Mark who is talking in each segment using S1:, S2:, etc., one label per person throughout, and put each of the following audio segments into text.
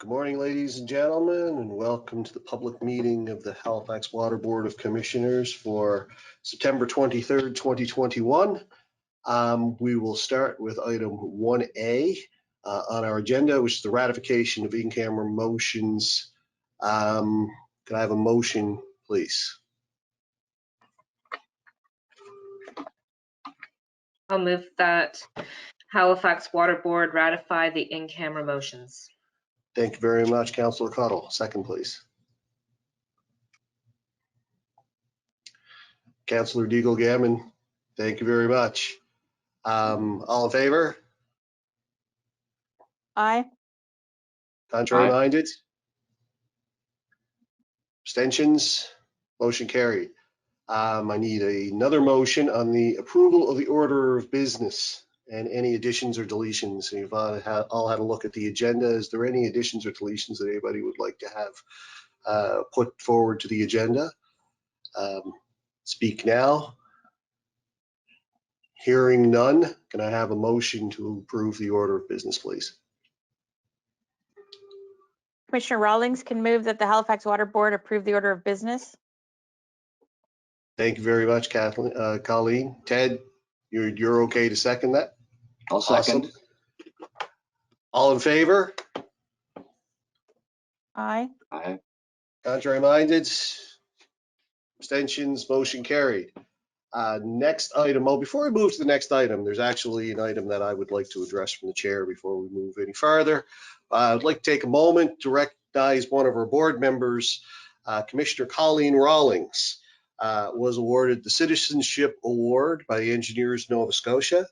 S1: Good morning, ladies and gentlemen, and welcome to the public meeting of the Halifax Water Board of Commissioners for September 23rd, 2021. We will start with item 1A on our agenda, which is the ratification of in-camera motions. Can I have a motion, please?
S2: I'll move that Halifax Water Board ratify the in-camera motions.
S1: Thank you very much, Councillor Cottle. Second, please. Councillor Deagle-Gammon, thank you very much. All in favor?
S3: Aye.
S1: Contrary minded? Abstentions? Motion carried. I need another motion on the approval of the order of business and any additions or deletions. You've all had a look at the agenda. Is there any additions or deletions that anybody would like to have put forward to the agenda? Speak now. Hearing none, can I have a motion to approve the order of business, please?
S3: Commissioner Rawlings can move that the Halifax Water Board approve the order of business.
S1: Thank you very much, Kathleen. Colleen. Ted, you're okay to second that?
S4: I'll second.
S1: Awesome. All in favor?
S3: Aye.
S4: Aye.
S1: Contrary minded? Abstentions? Motion carried. Next item. Well, before we move to the next item, there's actually an item that I would like to address from the chair before we move any farther. I'd like to take a moment to recognize one of our board members, Commissioner Colleen Rawlings. Was awarded the Citizenship Award by the Engineers Nova Scotia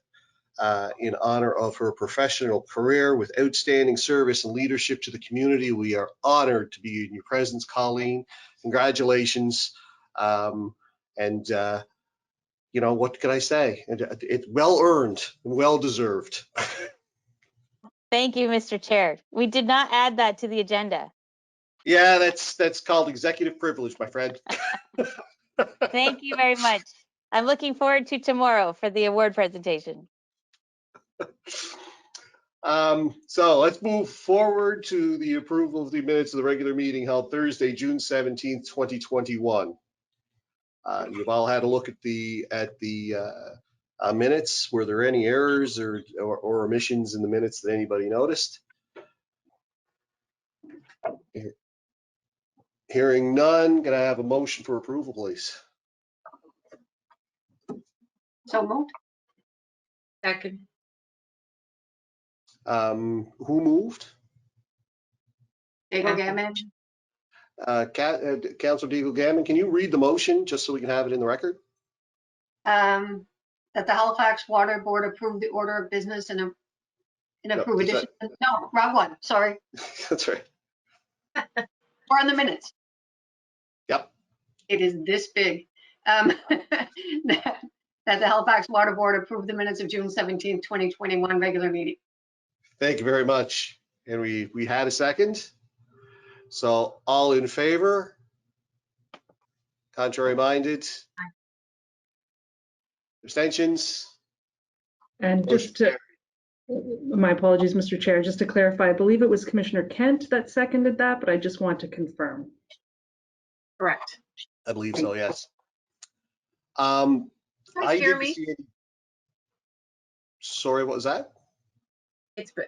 S1: in honor of her professional career with outstanding service and leadership to the community. We are honored to be in your presence, Colleen. Congratulations. You know, what can I say? It's well earned and well deserved.
S3: Thank you, Mr. Chair. We did not add that to the agenda.
S1: Yeah, that's called executive privilege, my friend.
S3: Thank you very much. I'm looking forward to tomorrow for the award presentation.
S1: So let's move forward to the approval of the minutes of the regular meeting held Thursday, June 17th, 2021. You've all had a look at the minutes. Were there any errors or omissions in the minutes that anybody noticed? Hearing none, can I have a motion for approval, please?
S5: So moved.
S2: Second.
S1: Who moved?
S5: Deagle-Gammon.
S1: Councilor Deagle-Gammon, can you read the motion just so we can have it in the record?
S5: That the Halifax Water Board approve the order of business and approve addition. No, wrong one. Sorry.
S1: That's right.
S5: Or on the minutes.
S1: Yep.
S5: It is this big. That the Halifax Water Board approve the minutes of June 17th, 2021 regular meeting.
S1: Thank you very much. And we had a second. So all in favor? Contrary minded?
S5: Aye.
S1: Abstentions?
S6: And just to, my apologies, Mr. Chair, just to clarify, I believe it was Commissioner Kent that seconded that, but I just want to confirm.
S2: Correct.
S1: I believe so, yes.
S2: Guys
S1: I
S2: hear
S1: didn't
S2: me?
S1: see any. Sorry, what was that?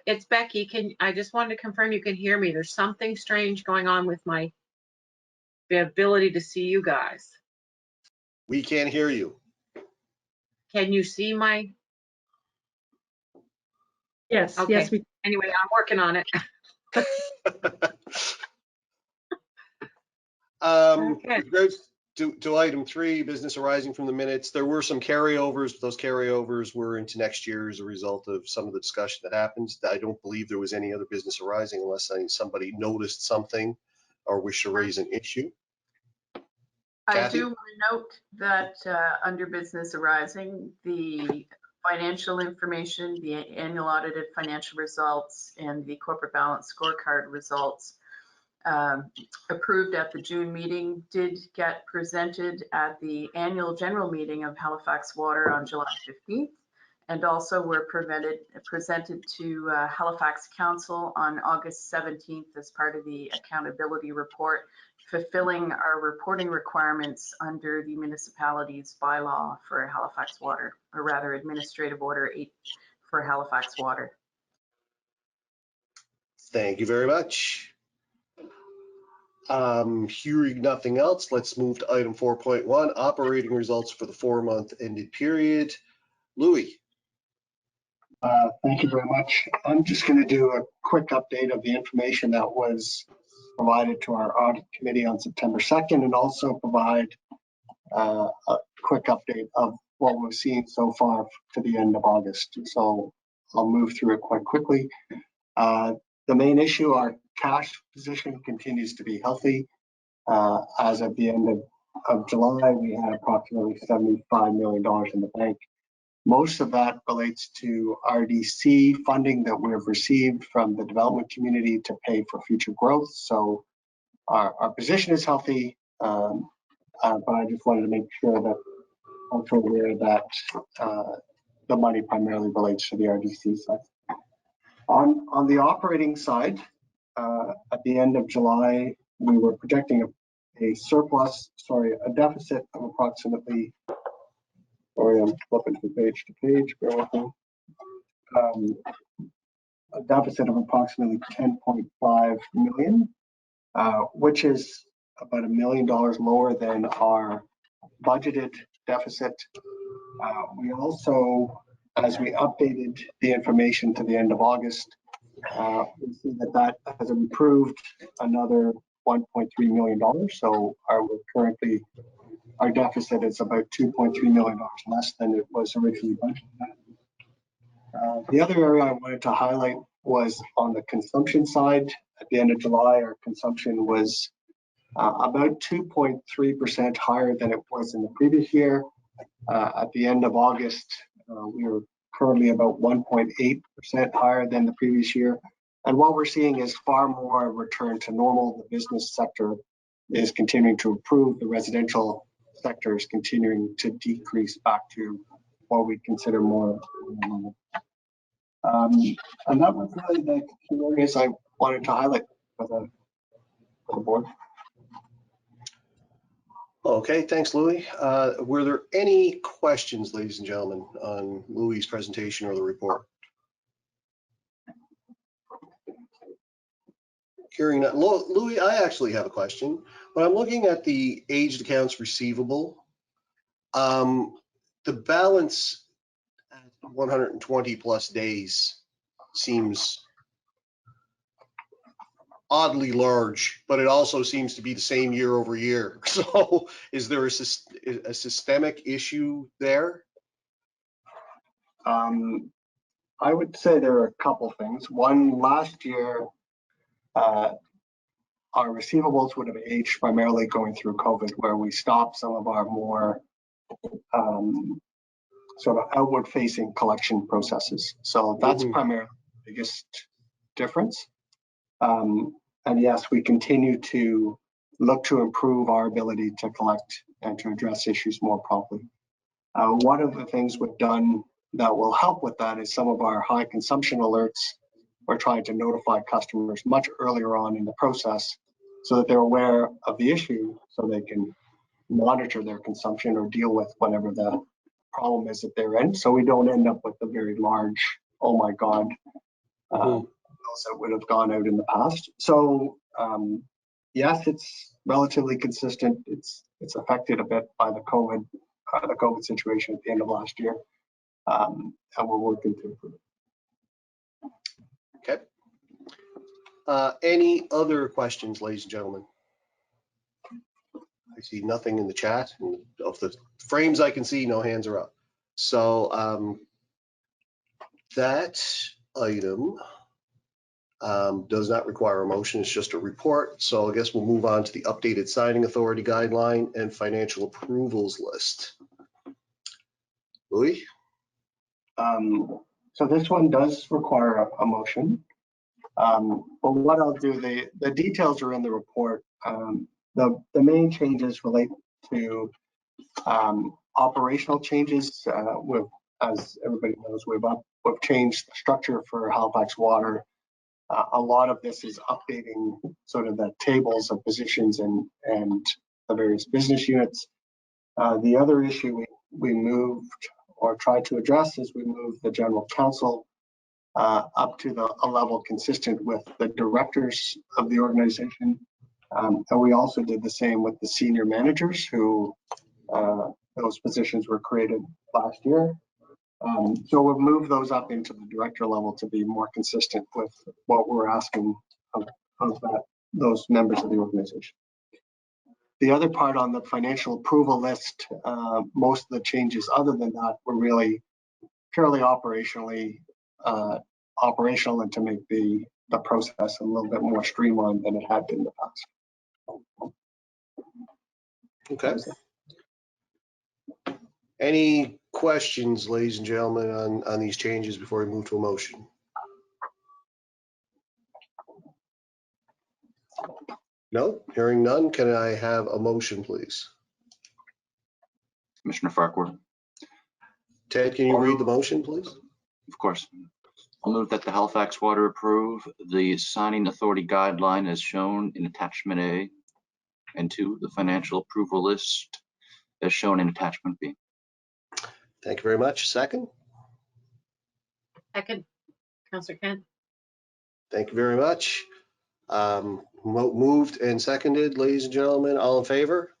S2: It's Becky. I just wanted to confirm you can hear me. There's something strange going on with the ability to see you guys.
S1: We can't hear you.
S2: Can you see my?
S6: Yes,
S2: Okay.
S6: yes, we.
S2: Anyway, I'm working on it. Okay.
S1: To item 3, business arising from the minutes. There were some carryovers, but those carryovers were into next year as a result of some of the discussion that happened. I don't believe there was any other business arising unless somebody noticed something or wish to raise an issue.
S7: I
S1: Kathy?
S7: do want to note that under business arising, the financial information, the annual audited financial results, and the corporate balance scorecard results approved at the June meeting did get presented at the annual general meeting of Halifax Water on July 15th. and also were presented to Halifax Council on August 17th as part of the accountability report, fulfilling our reporting requirements under the municipality's bylaw for Halifax Water, or rather Administrative Order 8 for Halifax Water.
S1: Thank you very much. Hearing nothing else, let's move to item 4.1, operating results for the 4-month ended period. Louis.
S4: Thank you very much. I'm just going to do a quick update of the information that was provided to our audit committee on September 2nd, and also provide a quick update of what we've seen so far to the end of August. So I'll move through it quite quickly. The main issue, our cash position continues to be healthy. As of the end of July, we had approximately $75 million in the bank. Most of that relates to RDC funding that we have received from the development community to pay for future growth. So our position is healthy, but I just wanted to make sure that folks are aware that the money primarily relates to the RDC side. On the operating side, at the end of July, we were projecting a deficit of approximately, I'm flipping from page to page, bear with me. A deficit of approximately 10.5 million, which is about $1 million lower than our budgeted deficit. We also, as we updated the information to the end of August, we see that has improved another $1.3 million. So currently our deficit is about $2.3 million less than it was originally budgeted. The other area I wanted to highlight was on the consumption side. At the end of July, our consumption was about 2.3% higher than it was in the previous year. At the end of August, we were currently about 1.8% higher than the previous year. And what we're seeing is far more return to normal. The business sector is continuing to improve. The residential sector is continuing to decrease back to what we consider more normal. And that was really the key areas I wanted to highlight for the board.
S1: Okay, thanks, Louis. Were there any questions, ladies and gentlemen, on Louis's presentation or the report? Hearing that, Louis, I actually have a question. When I'm looking at the aged accounts receivable, the balance at 120 plus days seems oddly large, but it also seems to be the same year over year. So is there a systemic issue there?
S4: I would say there are a couple things. One, last year, our receivables would have aged primarily going through COVID, where we stopped some of our more sort of outward-facing collection processes. So that's primarily the biggest difference. And yes, we continue to look to improve our ability to collect and to address issues more promptly. One of the things we've done that will help with that is some of our high consumption alerts. We're trying to notify customers much earlier on in the process so that they're aware of the issue, so they can monitor their consumption or deal with whatever the problem is that they're in. So we don't end up with a very large, oh my God, bills that would have gone out in the past. So yes, it's relatively consistent. It's affected a bit by the COVID situation at the end of last year, and we're working to improve it.
S1: Okay. Any other questions, ladies and gentlemen? I see nothing in the chat. Of the frames I can see, no hands are up. So that item does not require a motion. It's just a report. So I guess we'll move on to the updated signing authority guideline and financial approvals list. Louis?
S4: So this one does require a motion. But what I'll do, the details are in the report. The main changes relate to operational changes. We've as everybody knows, we've changed the structure for Halifax Water. A lot of this is updating sort of the tables of positions and the various business units. The other issue we moved or tried to address is we moved the general counsel up to a level consistent with the directors of the organization. And we also did the same with the senior managers who those positions were created last year. So we've moved those up into the director level to be more consistent with what we're asking of those members of the organization. The other part on the financial approval list, most of the changes other than that were really purely operational and to make the process a little bit more streamlined than it had been in the past.
S1: Okay. Any questions, ladies and gentlemen, on these changes before we move to a motion? No, hearing none. Can I have a motion, please?
S8: Commissioner Farquhar.
S1: Ted, can you read the motion, please?
S8: Of course. I'll move that the Halifax Water approve the signing authority guideline as shown in attachment A, and 2, the financial approval list as shown in attachment B.
S1: Thank you very much. Second?
S2: Second, Councillor Kent.
S1: Thank you very much. Moved and seconded, ladies and gentlemen, all in favor?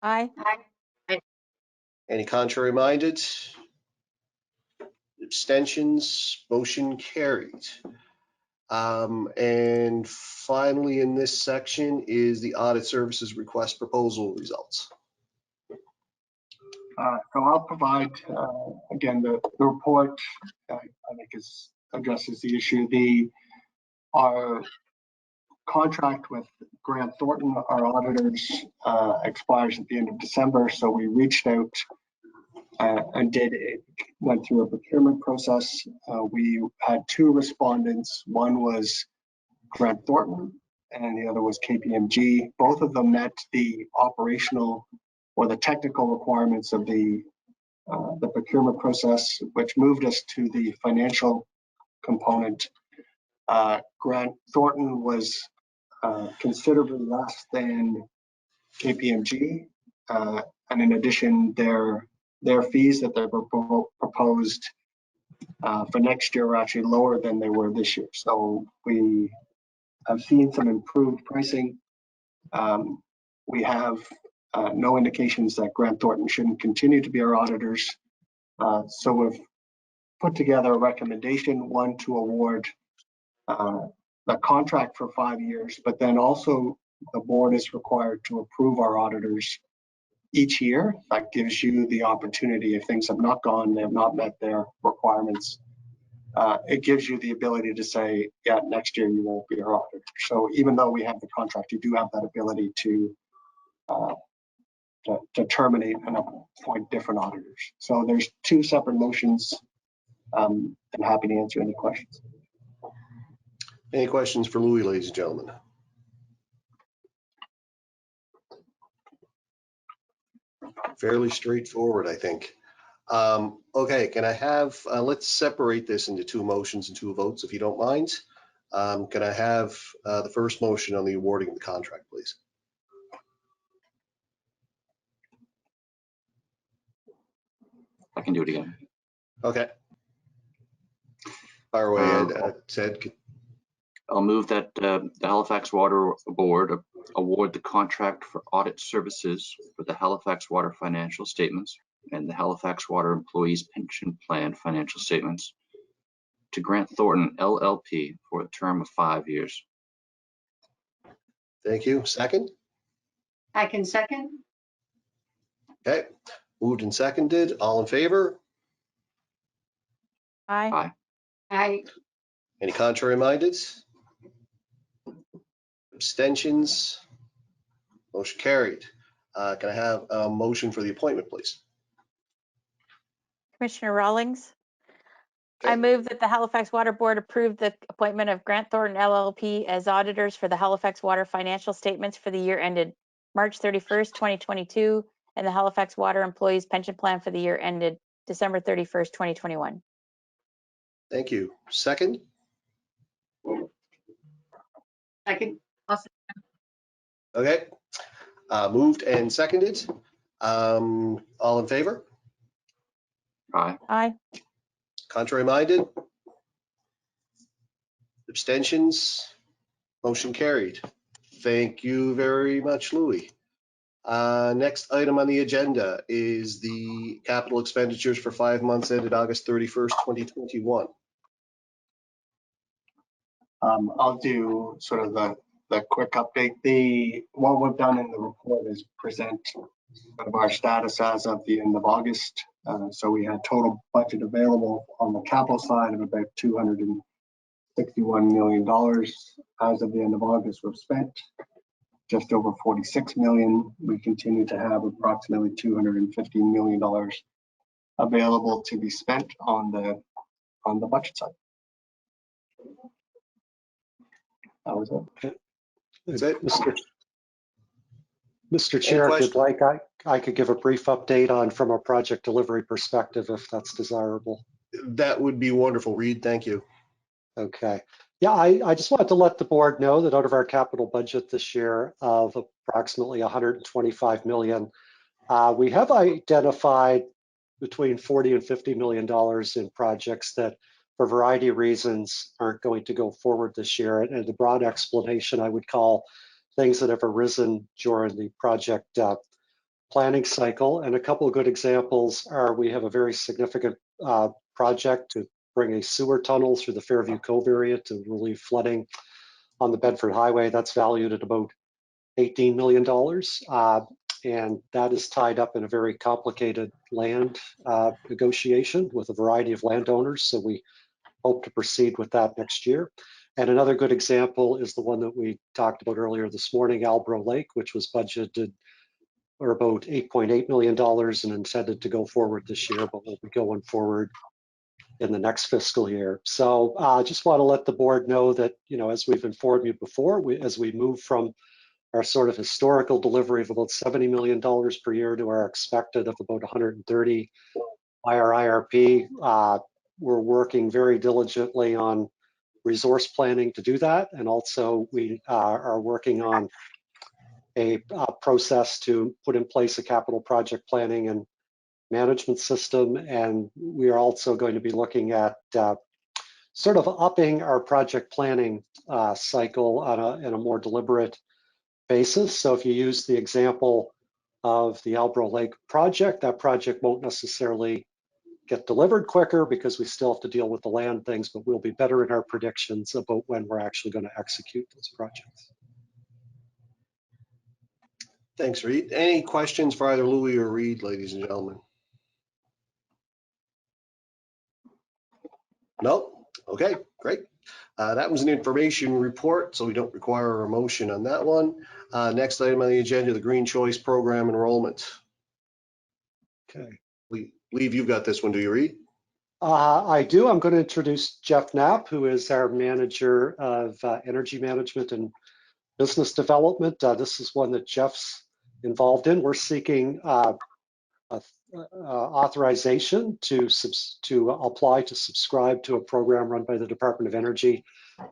S3: Aye.
S1: Any contrary minded? Abstentions? Motion carried. And finally, in this section is the audit services request proposal results.
S4: So I'll provide, again, the report, I think addresses the issue. Our contract with Grant Thornton, our auditors, expires at the end of December. So we reached out and went through a procurement process. We had 2 respondents. One was Grant Thornton and the other was KPMG. Both of them met the operational or the technical requirements of the procurement process, which moved us to the financial component. Grant Thornton was considerably less than KPMG, and in addition, their fees that they proposed for next year were actually lower than they were this year. So we have seen some improved pricing. We have no indications that Grant Thornton shouldn't continue to be our auditors. So we've put together a recommendation, one to award the contract for 5 years, but then also the board is required to approve our auditors each year. That gives you the opportunity, if things have not gone, they have not met their requirements, it gives you the ability to say, yeah, next year you won't be our auditor. So even though we have the contract, you do have that ability to terminate and appoint different auditors. So there's 2 separate motions. I'm happy to answer any questions.
S1: Any questions for Louis, ladies and gentlemen? Fairly straightforward, I think. Okay, can I have, let's separate this into 2 motions and 2 votes, if you don't mind. Can I have the first motion on the awarding of the contract, please?
S8: I can do it again.
S1: Okay. Fire away, Ted.
S8: I'll move that the Halifax Water Board award the contract for audit services for the Halifax Water financial statements and the Halifax Water Employees Pension Plan financial statements to Grant Thornton LLP for a term of 5 years.
S1: Thank you. Second?
S5: I can second.
S1: Okay. Moved and seconded. All in favor?
S3: Aye.
S5: I
S1: Any contrary minded? Abstentions? Motion carried. Can I have a motion for the appointment, please?
S3: Commissioner Rawlings.
S1: Okay.
S3: I move that the Halifax Water Board approve the appointment of Grant Thornton LLP as auditors for the Halifax Water financial statements for the year ended March 31st, 2022, and the Halifax Water Employees Pension Plan for the year ended December 31st, 2021.
S1: Thank you. Second?
S5: Second.
S1: Okay. Moved and seconded. All in favor?
S8: Aye.
S3: Aye.
S1: Contrary minded? Abstentions? Motion carried. Thank you very much, Louis. Next item on the agenda is the capital expenditures for 5 months ended August 31st, 2021.
S4: I'll do sort of the quick update. What we've done in the report is present sort of our status as of the end of August. So we had total budget available on the capital side of about $261 million. As of the end of August, we've spent just over 46 million. We continue to have approximately $250 million available to be spent on the budget side. That was it.
S1: That's it.
S9: Mr. Chair, if you'd
S1: questions?
S9: like, I could give a brief update on from a project delivery perspective, if that's desirable.
S1: That would be wonderful, Reed. Thank you.
S9: Okay. Yeah, I just wanted to let the board know that out of our capital budget this year of approximately 125 million, we have identified between 40 and 50 million dollars in projects that for a variety of reasons aren't going to go forward this year. And the broad explanation I would call things that have arisen during the project planning cycle. And a couple of good examples are we have a very significant project to bring a sewer tunnel through the Fairview Cove area to relieve flooding on the Bedford Highway. That's valued at about $18 million. And that is tied up in a very complicated land negotiation with a variety of landowners. So we hope to proceed with that next year. And another good example is the one that we talked about earlier this morning, Albro Lake, which was budgeted or about $8.8 million and intended to go forward this year, but will be going forward in the next fiscal year. So I just want to let the board know that, you know, as we've informed you before, as we move from our sort of historical delivery of about $70 million per year to our expected of about 130 by our IRP, we're working very diligently on resource planning to do that. And also we are working on a process to put in place a capital project planning and management system. And we are also going to be looking at sort of upping our project planning cycle on in a more deliberate basis. So if you use the example of the Albro Lake project, that project won't necessarily get delivered quicker because we still have to deal with the land things, but we'll be better in our predictions about when we're actually going to execute those projects.
S1: Thanks, Reed. Any questions for either Louis or Reed, ladies and gentlemen? No? Okay, great. That was an information report, so we don't require a motion on that one. Next item on the agenda, the Green Choice Program enrollment.
S9: Okay.
S1: We believe you've got this one, do you, Reed?
S9: I do. I'm going to introduce Jeff Knapp, who is our manager of energy management and business development. This is one that Jeff's involved in. We're seeking authorization to apply to subscribe to a program run by the Department of Energy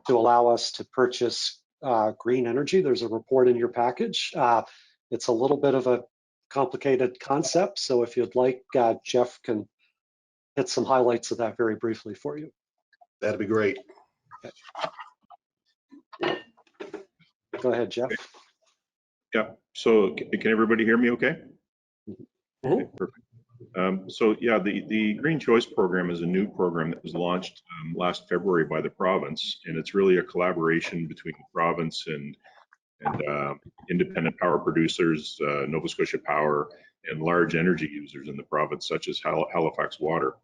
S9: to allow us to purchase green energy. There's a report in your package. It's a little bit of a complicated concept, so if you'd like, Jeff can hit some highlights of that very briefly for you.
S1: That'd be great.
S9: Okay. Go ahead, Jeff.
S10: Yeah, so can everybody hear me okay?
S1: Mm-hmm.
S10: Okay, perfect. So yeah, the Green Choice Program is a new program that was launched last February by the province, and it's really a collaboration between the province and independent power producers, Nova Scotia Power, and large energy users in the province, such as Halifax Water.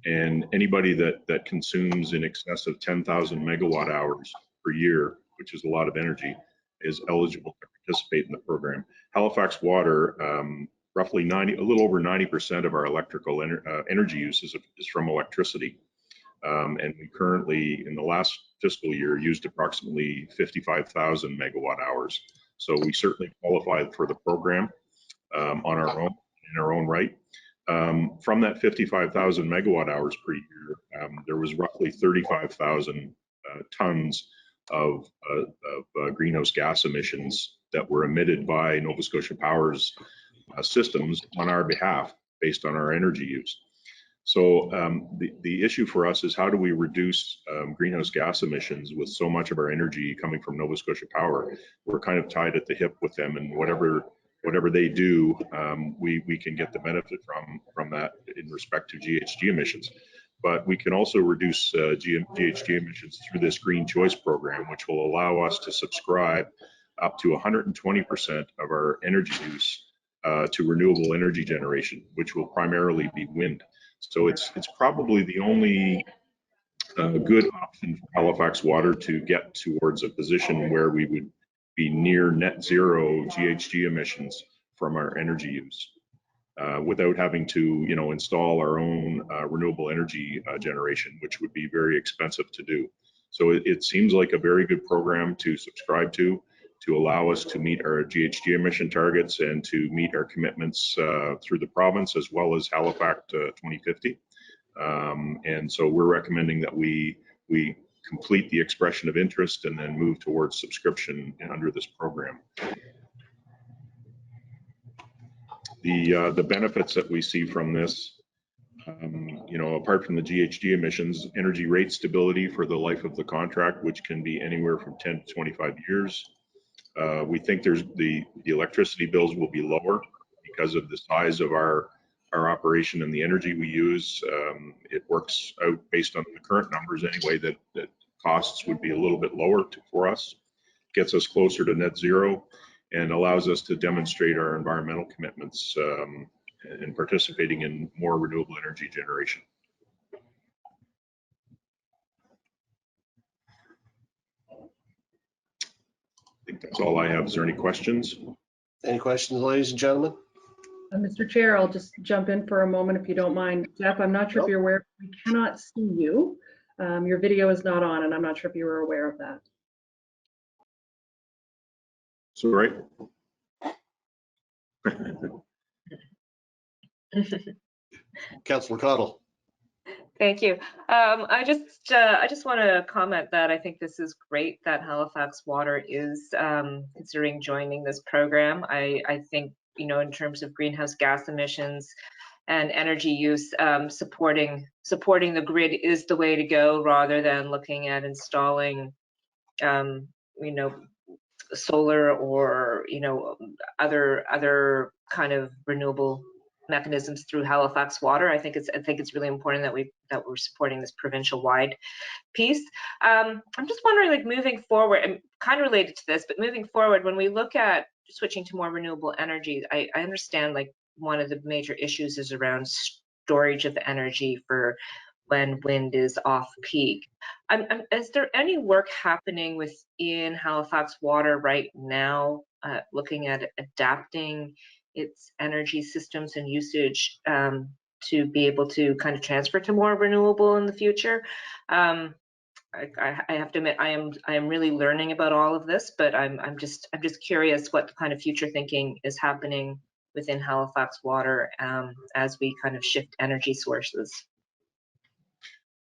S10: And anybody that consumes in excess of 10,000 megawatt hours per year, which is a lot of energy, is eligible to participate in the program. Halifax Water, roughly a little over 90% of our electrical energy use is from electricity. And we currently, in the last fiscal year, used approximately 55,000 megawatt hours. So we certainly qualified for the program on our own, in our own right. From that 55,000 megawatt hours per year, there was roughly 35,000 tons of greenhouse gas emissions that were emitted by Nova Scotia Power's systems on our behalf based on our energy use. So the issue for us is how do we reduce greenhouse gas emissions with so much of our energy coming from Nova Scotia Power? We're kind of tied at the hip with them, and whatever they do, we can get the benefit from that in respect to GHG emissions. But we can also reduce GHG emissions through this Green Choice program, which will allow us to subscribe up to 120% of our energy use to renewable energy generation, which will primarily be wind. So it's probably the only good option for Halifax Water to get towards a position where we would be near net zero GHG emissions from our energy use without having to, install our own renewable energy generation, which would be very expensive to do. So it seems like a very good program to subscribe to allow us to meet our GHG emission targets and to meet our commitments through the province as well as Halifax 2050. And so we're recommending that we complete the expression of interest and then move towards subscription under this program. The benefits that we see from this, apart from the GHG emissions, energy rate stability for the life of the contract, which can be anywhere from 10 to 25 years. We think the electricity bills will be lower because of the size of our operation and the energy we use. It works out based on the current numbers anyway that costs would be a little bit lower for us, gets us closer to net zero, and allows us to demonstrate our environmental commitments and participating in more renewable energy generation. I think that's all I have. Is there any questions?
S1: Any questions, ladies and gentlemen?
S6: Mr. Chair, I'll just jump in for a moment if you don't mind. Jeff, I'm not sure if you're aware, we cannot see you. Your video is not on, and I'm not sure if you were aware of that.
S10: So, right.
S1: Councillor Cottle.
S11: Thank you. I just want to comment that I think this is great that Halifax Water is considering joining this program. I think, in terms of greenhouse gas emissions and energy use, supporting the grid is the way to go rather than looking at installing, solar or, other kind of renewable mechanisms through Halifax Water. I think it's really important that we're supporting this provincial-wide piece. I'm just wondering, moving forward, and kind of related to this, but moving forward, when we look at switching to more renewable energy, I understand one of the major issues is around storage of energy for when wind is off peak. Is there any work happening within Halifax Water right now, looking at adapting its energy systems and usage to be able to kind of transfer to more renewable in the future? I have to admit, I am really learning about all of this, but I'm just curious what kind of future thinking is happening within Halifax Water as we kind of shift energy sources.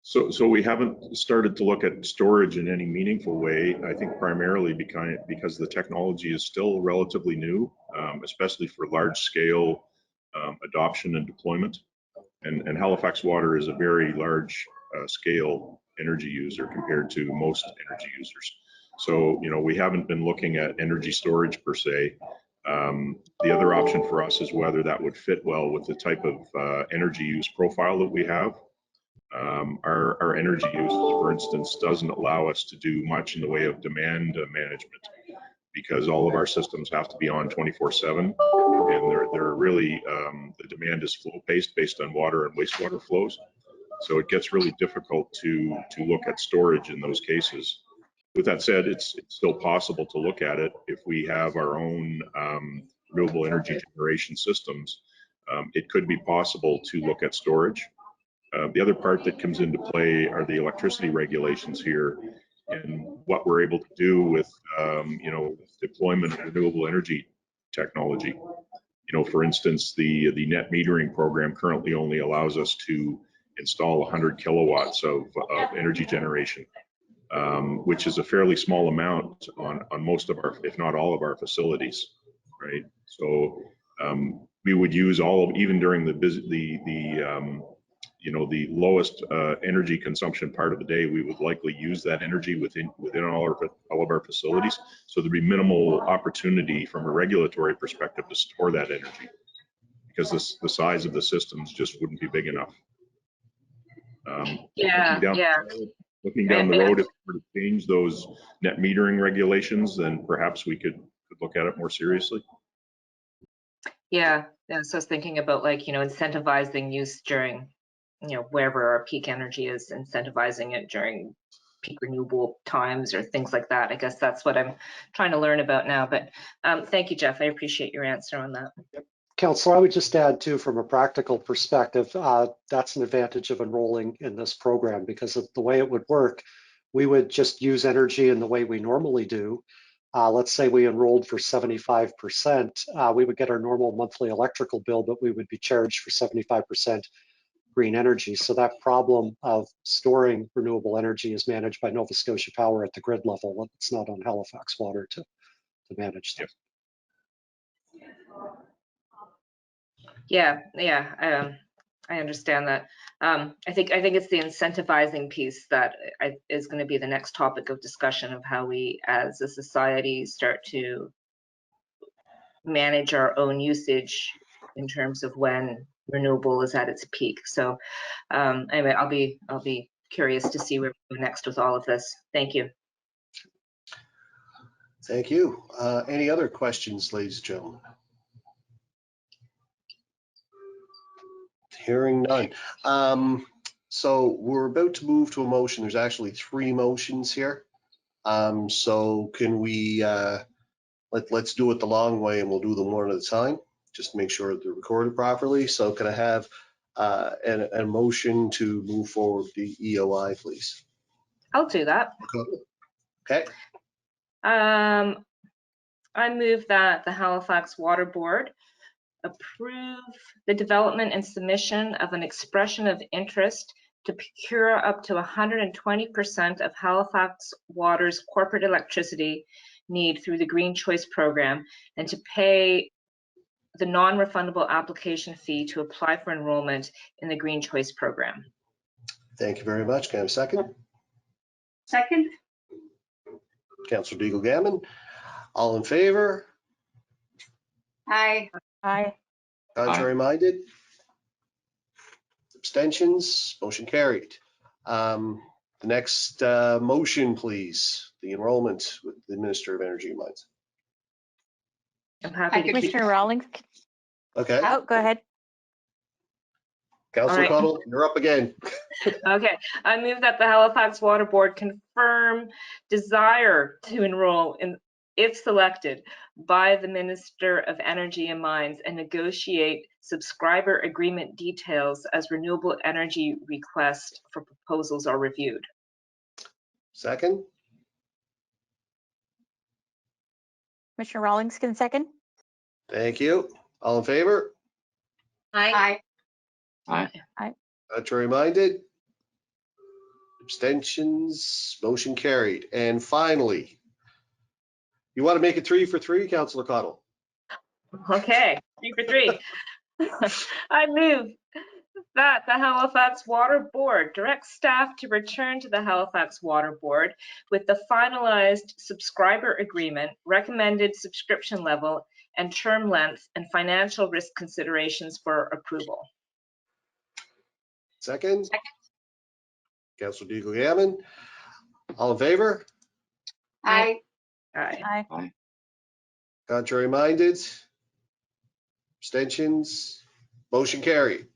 S10: So we haven't started to look at storage in any meaningful way. I think primarily because the technology is still relatively new, especially for large scale adoption and deployment. And Halifax Water is a very large scale energy user compared to most energy users. So, we haven't been looking at energy storage per se. The other option for us is whether that would fit well with the type of energy use profile that we have. Our energy use, for instance, doesn't allow us to do much in the way of demand management because all of our systems have to be on 24/7, and they're really the demand is flow paced based on water and wastewater flows. So it gets really difficult to look at storage in those cases. With that said, it's still possible to look at it if we have our own renewable energy generation systems. It could be possible to look at storage. The other part that comes into play are the electricity regulations here and what we're able to do with, deployment of renewable energy technology. For instance, the net metering program currently only allows us to install 100 kilowatts of energy generation, which is a fairly small amount on most of our, if not all of our facilities, right? So we would use even during the lowest energy consumption part of the day, we would likely use that energy within all of our facilities. So there'd be minimal opportunity from a regulatory perspective to store that energy, because the size of the systems just wouldn't be big enough. Looking down the road, if we were to change those net metering regulations, then perhaps we could look at it more seriously.
S11: Yeah, so I was thinking about incentivizing use during, wherever our peak energy is, incentivizing it during peak renewable times or things like that. I guess that's what I'm trying to learn about now. But thank you, Jeff. I appreciate your answer on that.
S9: Yep. Councillor, I would just add too, from a practical perspective, that's an advantage of enrolling in this program, because of the way it would work, we would just use energy in the way we normally do. Let's say we enrolled for 75%, we would get our normal monthly electrical bill, but we would be charged for 75% green energy. So that problem of storing renewable energy is managed by Nova Scotia Power at the grid level. It's not on Halifax Water to manage that.
S11: Yeah, I understand that. I think it's the incentivizing piece that is going to be the next topic of discussion, of how we as a society start to manage our own usage in terms of when renewable is at its peak. So anyway, I'll be curious to see where we go next with all of this. Thank you.
S1: Thank you. Any other questions, ladies and gentlemen? Hearing none. So we're about to move to a motion. There's actually 3 motions here. So can we, let's do it the long way, and we'll do them one at a time, just to make sure they're recorded properly. So can I have a motion to move forward the EOI, please?
S11: I'll do that.
S1: Okay.
S11: I move that the Halifax Water Board approve the development and submission of an expression of interest to procure up to 120% of Halifax Water's corporate electricity need through the Green Choice Program, and to pay the non-refundable application fee to apply for enrollment in the Green Choice Program.
S1: Thank you very much. Can I have a second?
S5: Second.
S1: Councillor Deagle-Gammon. All in favor?
S5: Aye.
S3: Aye.
S1: Contrary minded? Abstentions? Motion carried. The next motion, please. The enrollment with the Minister of Energy and Mines.
S11: I'm happy to keep.
S3: Commissioner Rawlings.
S1: Okay.
S3: Oh, go ahead.
S1: Councillor
S11: All right.
S1: Cottle, you're up again.
S11: Okay, I move that the Halifax Water Board confirm desire to enroll in, if selected, by the Minister of Energy and Mines, and negotiate subscriber agreement details as renewable energy requests for proposals are reviewed.
S1: Second.
S3: Commissioner Rawlings can second.
S1: Thank you. All in favor?
S5: Aye.
S8: Aye.
S1: Contrary minded? Abstentions? Motion carried. And finally, you want to make it 3 for 3, Councillor Cottle?
S11: Okay, 3 for 3. I move that the Halifax Water Board directs staff to return to the Halifax Water Board with the finalized subscriber agreement, recommended subscription level and term length, and financial risk considerations for approval.
S1: Second. Councillor Deagle-Gammon. All in favor?
S5: Aye.
S11: Aye.
S3: Aye.
S1: Contrary minded? Abstentions? Motion carried.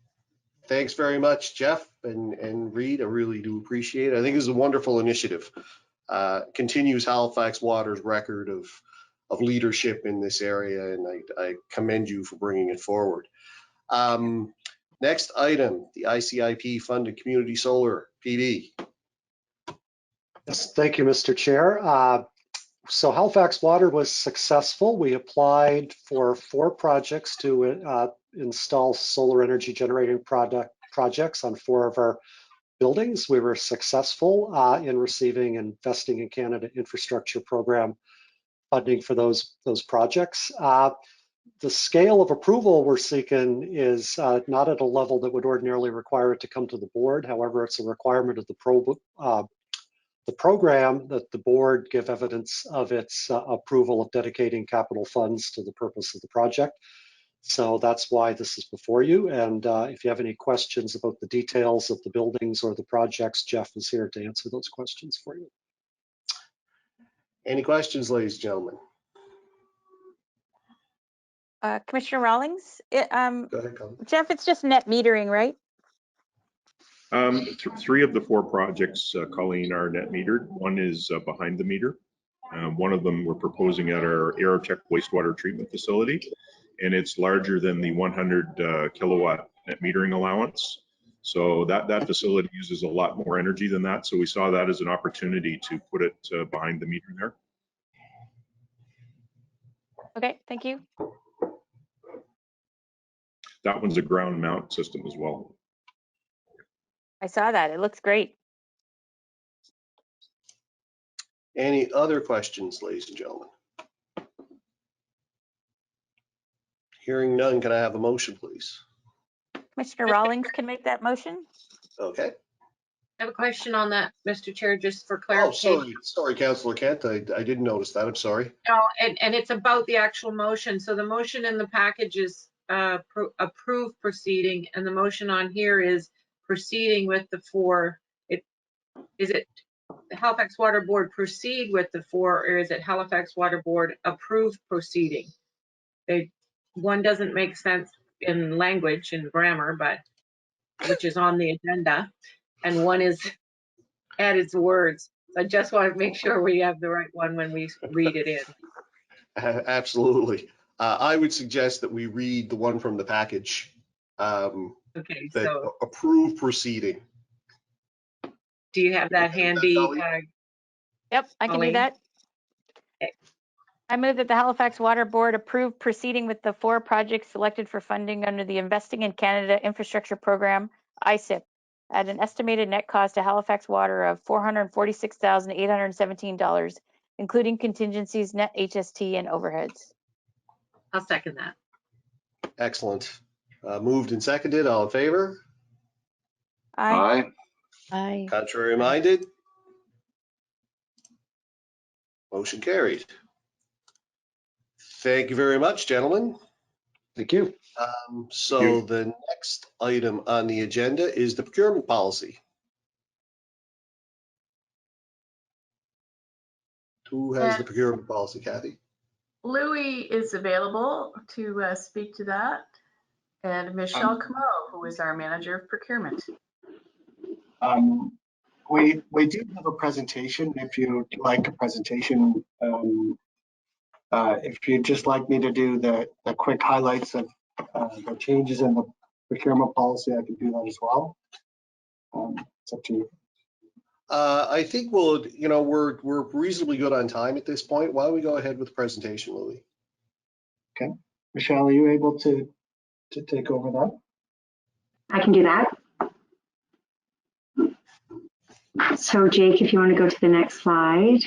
S1: Thanks very much, Jeff and Reed. I really do appreciate it. I think this is a wonderful initiative. Continues Halifax Water's record of leadership in this area, and I commend you for bringing it forward. Next item, the ICIP funded community solar PV.
S9: Yes, thank you, Mr. Chair. So Halifax Water was successful. We applied for 4 projects to install solar energy generating projects on 4 of our buildings. We were successful in receiving Investing in Canada Infrastructure Program funding for those projects. The scale of approval we're seeking is not at a level that would ordinarily require it to come to the board. However, it's a requirement of the program that the board give evidence of its approval of dedicating capital funds to the purpose of the project. So that's why this is before you. And if you have any questions about the details of the buildings or the projects, Jeff is here to answer those questions for you.
S1: Any questions, ladies and gentlemen?
S3: Commissioner Rawlings,
S1: Go ahead, Colin.
S3: Jeff, it's just net metering, right?
S10: 3 of the 4 projects, Colleen, are net metered. One is behind the meter. One of them we're proposing at our Aerotech wastewater treatment facility, and it's larger than the 100 kilowatt net metering allowance. So that facility uses a lot more energy than that. So we saw that as an opportunity to put it behind the meter there.
S3: Okay, thank you.
S10: That one's a ground mount system as well.
S3: I saw that. It looks great.
S1: Any other questions, ladies and gentlemen? Hearing none, can I have a motion, please?
S3: Commissioner Rawlings can make that motion.
S1: Okay.
S2: I have a question on that, Mr. Chair, just for
S1: Oh,
S2: clarification.
S1: sorry, Councillor Kent. I didn't notice that. I'm sorry.
S2: No, and it's about the actual motion. So the motion in the package is approve proceeding, and the motion on here is proceeding with the 4. Is it the Halifax Water Board proceed with the 4, or is it Halifax Water Board approve proceeding? One doesn't make sense in language and grammar, but which is on the agenda, and one is added words. So I just want to make sure we have the right one when we read it in.
S1: Absolutely. I would suggest that we read the one from the package.
S2: Okay,
S1: that
S2: so
S1: approve proceeding.
S2: do you have that handy?
S3: Yep, I can do
S2: Colleen?
S3: that.
S2: Okay.
S3: I move that the Halifax Water Board approve proceeding with the 4 projects selected for funding under the Investing in Canada Infrastructure Program, ICIP, at an estimated net cost to Halifax Water of $446,817, including contingencies, net HST, and overheads.
S2: I'll second that.
S1: Excellent. Moved and seconded. All in favor?
S3: Aye.
S8: Aye.
S1: Contrary minded? Motion carried. Thank you very much, gentlemen.
S9: Thank you.
S1: So the next item on the agenda is the procurement policy. Who has the procurement policy, Kathy?
S7: Louis is available to speak to that, and Michelle Camo, who is our manager of procurement.
S4: We do have a presentation. If you'd like a presentation, if you'd just like me to do the quick highlights of the changes in the procurement policy, I can do that as well. It's up to you.
S1: I think we're reasonably good on time at this point. Why don't we go ahead with the presentation, Louis?
S4: Okay. Michelle, are you able to take over that?
S12: I can do that. So Jake, if you want to go to the next slide.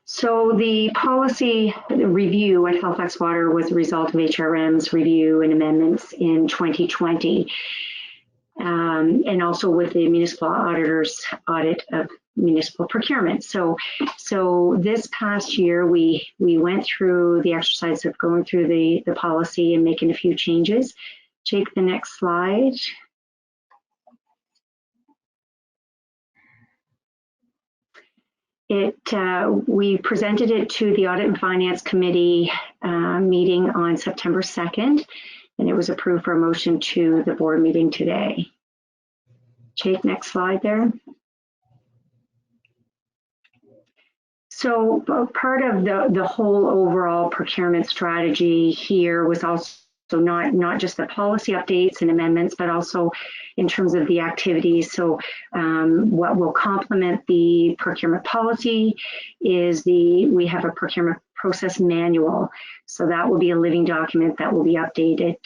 S12: So the policy review at Halifax Water was a result of HRM's review and amendments in 2020. And also with the municipal auditor's audit of municipal procurement. So this past year, we went through the exercise of going through the policy and making a few changes. Take the next slide. We presented it to the Audit and Finance Committee meeting on September 2nd, and it was approved for a motion to the board meeting today. Jake, next slide there. So part of the whole overall procurement strategy here was also So not just the policy updates and amendments, but also in terms of the activities. So what will complement the procurement policy is we have a procurement process manual. So that will be a living document that will be updated.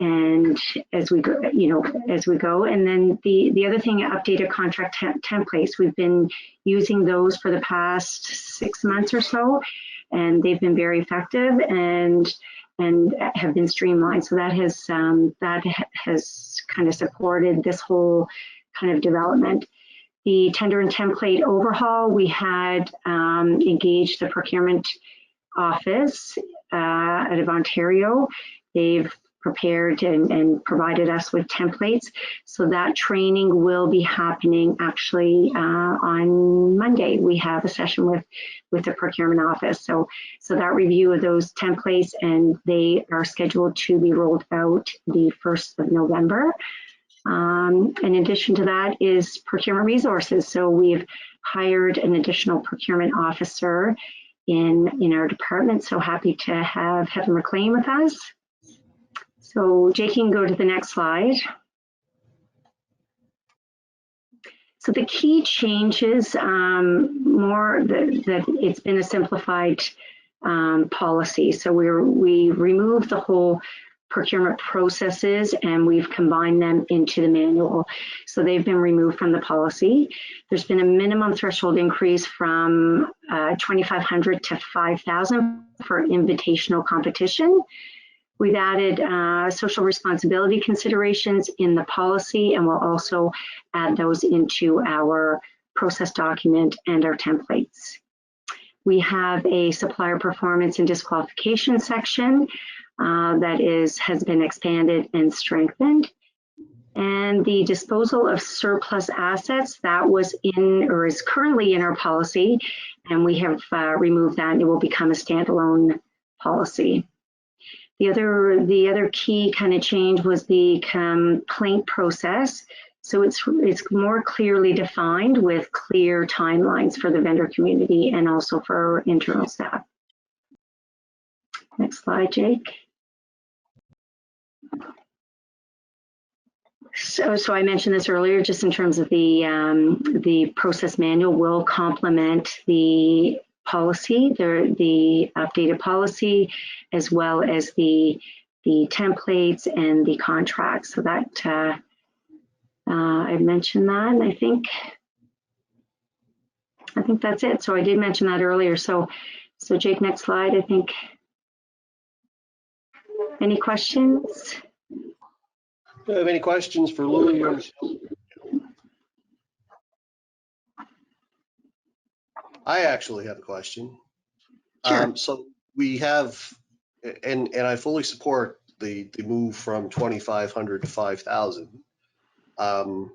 S12: And as we go, and then the other thing, updated contract templates. We've been using those for the past 6 months or so, and they've been very effective and have been streamlined. So that has kind of supported this whole kind of development. The tender and template overhaul, we had engaged the procurement office out of Ontario. They've prepared and provided us with templates. So that training will be happening actually on Monday. We have a session with the procurement office. So that review of those templates, and they are scheduled to be rolled out the 1st of November. In addition to that is procurement resources. So we've hired an additional procurement officer in our department. So happy to have Heather McLean with us. So Jake, you can go to the next slide. So the key changes, more that it's been a simplified policy. So we removed the whole procurement processes and we've combined them into the manual. So they've been removed from the policy. There's been a minimum threshold increase from 2,500 to 5,000 for invitational competition. We've added social responsibility considerations in the policy, and we'll also add those into our process document and our templates. We have a supplier performance and disqualification section that has been expanded and strengthened. And the disposal of surplus assets, that was in or is currently in our policy, and we have removed that, and it will become a standalone policy. The other key kind of change was the complaint process. So it's more clearly defined with clear timelines for the vendor community and also for our internal staff. Next slide, Jake. So I mentioned this earlier, just in terms of the process manual will complement the policy, the updated policy, as well as the templates and the contracts. So that I mentioned that, and I think that's it. So I did mention that earlier. So Jake, next slide. I think. Any questions?
S1: Do you have any questions for Louis or Michelle? I actually have a question.
S12: Sure.
S1: So we have, and I fully support the move from 2,500 to 5,000, and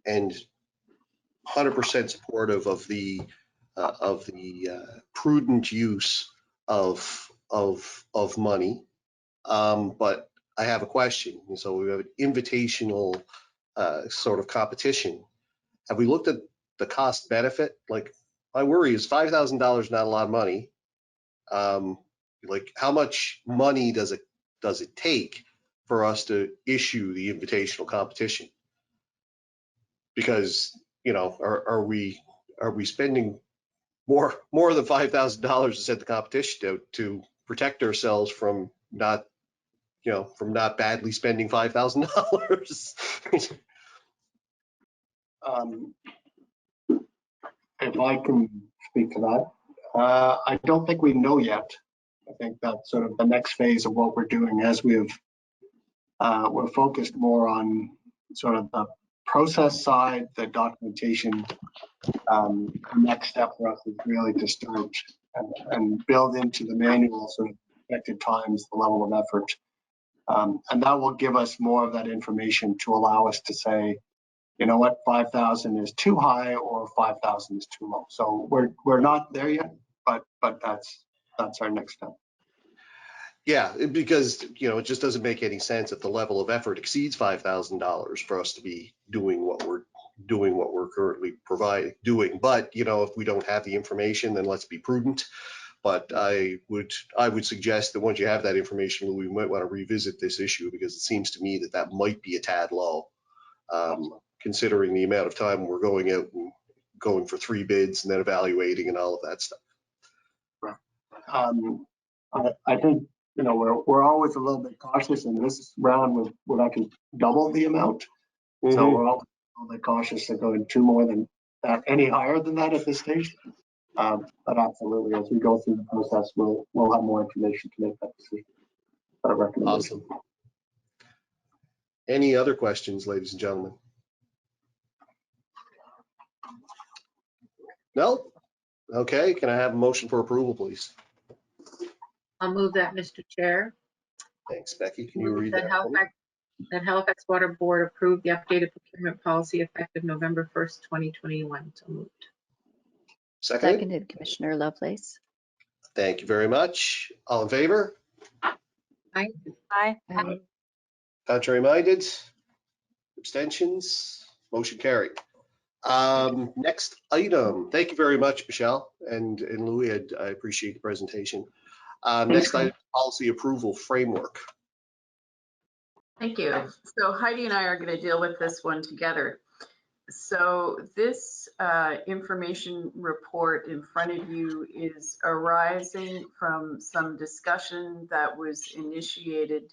S1: 100% supportive of the prudent use of money. But I have a question. So we have an invitational sort of competition. Have we looked at the cost benefit? Like, my worry is $5,000 not a lot of money. Like, how much money does it take for us to issue the invitational competition? Because, you know, are we spending more than $5,000 to set the competition to protect ourselves from not badly spending $5,000?
S4: If I can speak to that, I don't think we know yet. I think that's sort of the next phase of what we're doing, as we're focused more on sort of the process side, the documentation. The next step for us is really to start and build into the manual sort of expected times, the level of effort. And that will give us more of that information to allow us to say, you know what, 5,000 is too high or 5,000 is too low. So we're not there yet, but that's our next step.
S1: Yeah, because, you know, it just doesn't make any sense if the level of effort exceeds $5,000 for us to be doing what we're currently doing. But, you know, if we don't have the information, then let's be prudent. But I would suggest that once you have that information, Lou, we might want to revisit this issue, because it seems to me that that might be a tad low, considering the amount of time we're going out and going for 3 bids and then evaluating and all of that stuff.
S4: I think, you know, we're always a little bit cautious, and this round would actually double the amount. So we're always a little bit cautious of going too more than that, any higher than that at this stage. But absolutely, as we go through the process, we'll have more information to make that decision.
S1: Awesome. Any other questions, ladies and gentlemen? No? Okay, can I have a motion for approval, please?
S2: I'll move that, Mr. Chair.
S1: Thanks, Becky. Can you read that?
S2: That Halifax Water Board approved the updated procurement policy effective November 1st, 2021. So moved.
S13: Seconded, Commissioner Lovelace.
S1: Thank you very much. All in favor?
S2: Aye.
S3: Aye.
S13: Aye.
S1: Contrary minded? Abstentions? Motion carried. Next item. Thank you very much, Michelle and Louis. I appreciate the presentation. Next item, policy approval framework.
S7: Thank you. So Heidi and I are going to deal with this one together. So this information report in front of you is arising from some discussion that was initiated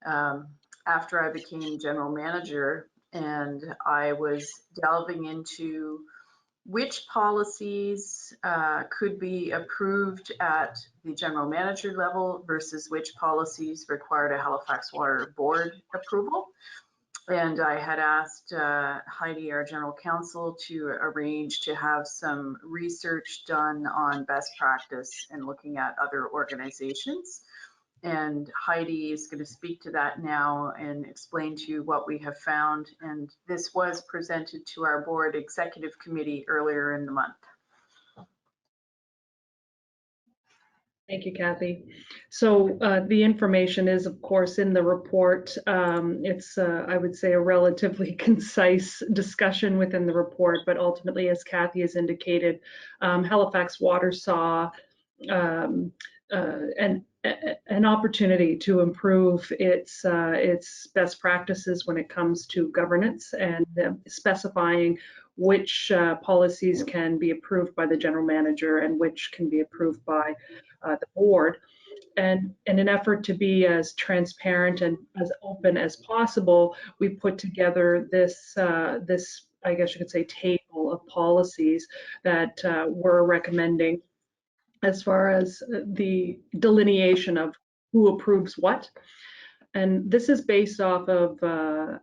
S7: after I became general manager, and I was delving into which policies could be approved at the general manager level versus which policies required a Halifax Water Board approval. And I had asked Heidi, our general counsel, to arrange to have some research done on best practice and looking at other organizations. And Heidi is going to speak to that now and explain to you what we have found. And this was presented to our board executive committee earlier in the month.
S6: Thank you, Kathy. So the information is, of course, in the report. It's, I would say, a relatively concise discussion within the report, but ultimately, as Kathy has indicated, Halifax Water saw an opportunity to improve its best practices when it comes to governance and specifying which policies can be approved by the general manager and which can be approved by the board. And in an effort to be as transparent and as open as possible, we put together this, I guess you could say, table of policies that we're recommending as far as the delineation of who approves what. And this is based off of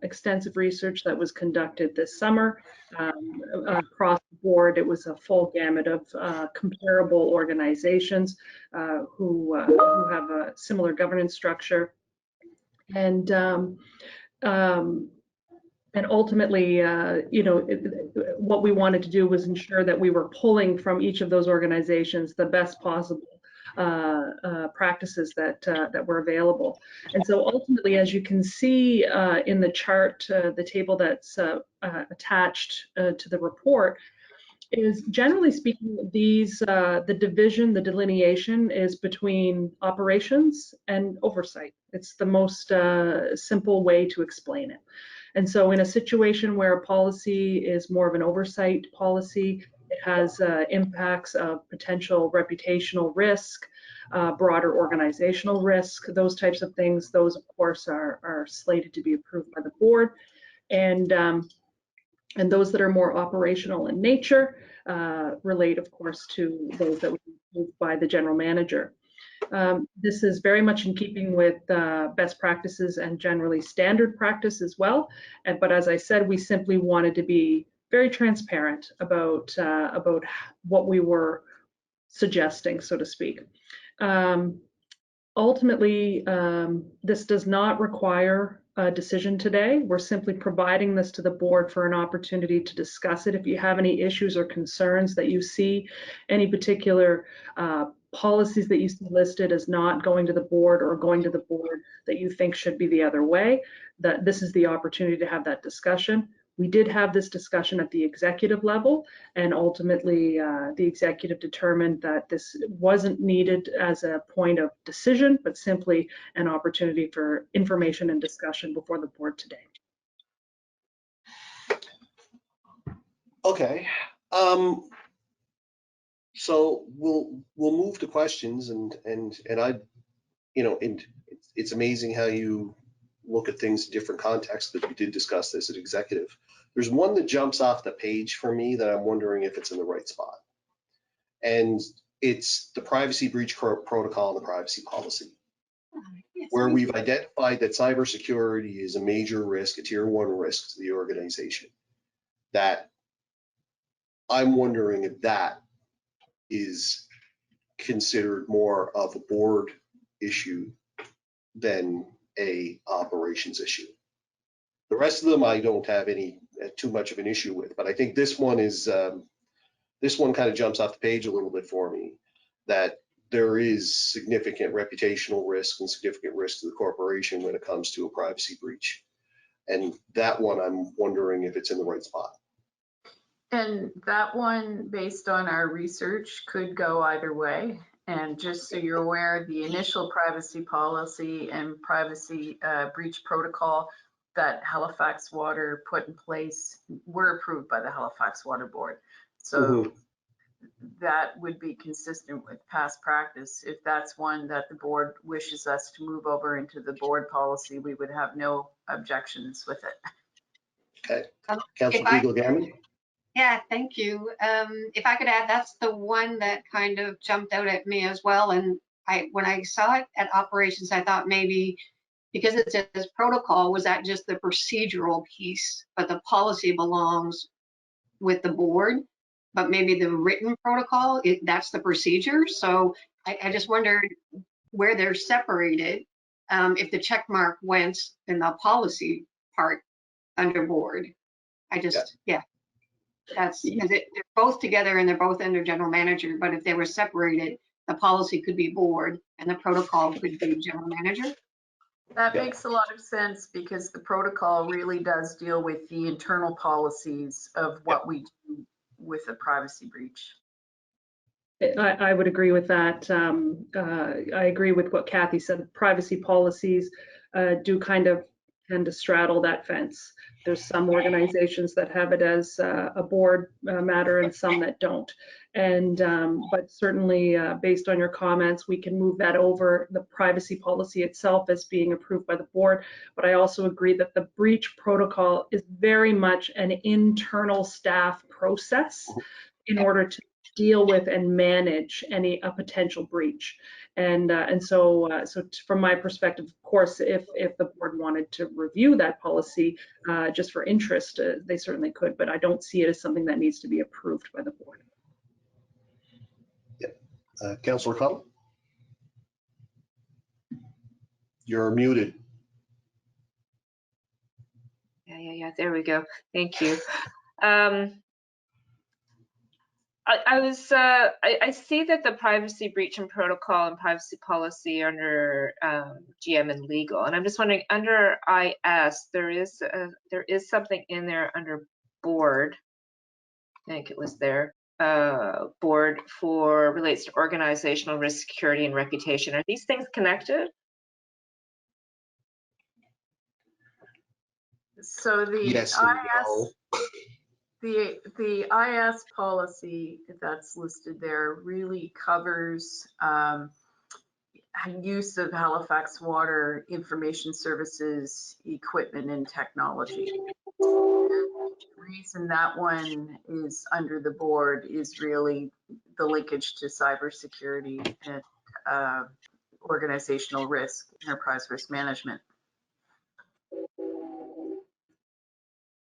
S6: extensive research that was conducted this summer. Across the board, it was a full gamut of comparable organizations who have a similar governance structure. And ultimately, you know, what we wanted to do was ensure that we were pulling from each of those organizations the best possible practices that were available. And so ultimately, as you can see in the chart, the table that's attached to the report, is generally speaking, the division, the delineation is between operations and oversight. It's the most simple way to explain it. And so in a situation where a policy is more of an oversight policy, it has impacts of potential reputational risk, broader organizational risk, those types of things. Those, of course, are slated to be approved by the board. And those that are more operational in nature relate, of course, to those that would be approved by the general manager. This is very much in keeping with best practices and generally standard practice as well. But as I said, we simply wanted to be very transparent about what we were suggesting, so to speak. Ultimately, this does not require a decision today. We're simply providing this to the board for an opportunity to discuss it. If you have any issues or concerns that you see, any particular policies that you see listed as not going to the board or going to the board that you think should be the other way, that this is the opportunity to have that discussion. We did have this discussion at the executive level, and ultimately the executive determined that this wasn't needed as a point of decision, but simply an opportunity for information and discussion before the board today.
S1: Okay. So we'll move to questions, and I, and it's amazing how you look at things in different contexts, but we did discuss this at executive. There's one that jumps off the page for me that I'm wondering if it's in the right spot. And it's the privacy breach protocol and the privacy policy, where we've identified that cybersecurity is a major risk, a tier 1 risk to the organization. That I'm wondering if that is considered more of a board issue than a operations issue. The rest of them I don't have any too much of an issue with, but I think this one is this one kind of jumps off the page a little bit for me, that there is significant reputational risk and significant risk to the corporation when it comes to a privacy breach. And that one, I'm wondering if it's in the right spot.
S7: And that one, based on our research, could go either way. And just so you're aware, the initial privacy policy and privacy breach protocol that Halifax Water put in place were approved by the Halifax Water Board. So that would be consistent with past practice. If that's one that the board wishes us to move over into the board policy, we would have no objections with it.
S1: Okay. Councilor Eagle-Gammon?
S5: Yeah, thank you. If I could add, that's the one that kind of jumped out at me as well. And when I saw it at operations, I thought maybe because it says protocol, was that just the procedural piece, but the policy belongs with the board, but maybe the written protocol, that's the procedure. So I just wondered where they're separated, if the check mark went in the policy part under board. That's because they're both together and they're both under general manager, but if they were separated, the policy could be board and the protocol could be general manager.
S7: That makes a lot of sense because the protocol really does deal with the internal policies of what we do with a privacy breach.
S6: I would agree with that. I agree with what Kathy said. Privacy policies do kind of tend to straddle that fence. There's some organizations that have it as a board matter and some that don't. And but certainly based on your comments, we can move that over the privacy policy itself as being approved by the board. But I also agree that the breach protocol is very much an internal staff process in order to deal with and manage a potential breach. And so from my perspective, of course, if the board wanted to review that policy just for interest, they certainly could, but I don't see it as something that needs to be approved by the board.
S1: Councillor Cottle? You're muted.
S11: Yeah, there we go. Thank you. I see that the privacy breach and protocol and privacy policy under GM and legal, and I'm just wondering under IS there is something in there under board. I think it was there. Board for relates to organizational risk, security, and reputation. Are these things connected?
S7: So the
S1: yes,
S7: IS. The IS policy that's listed there really covers use of Halifax Water information services, equipment, and technology. The reason that one is under the board is really the linkage to cybersecurity and organizational risk, enterprise risk management.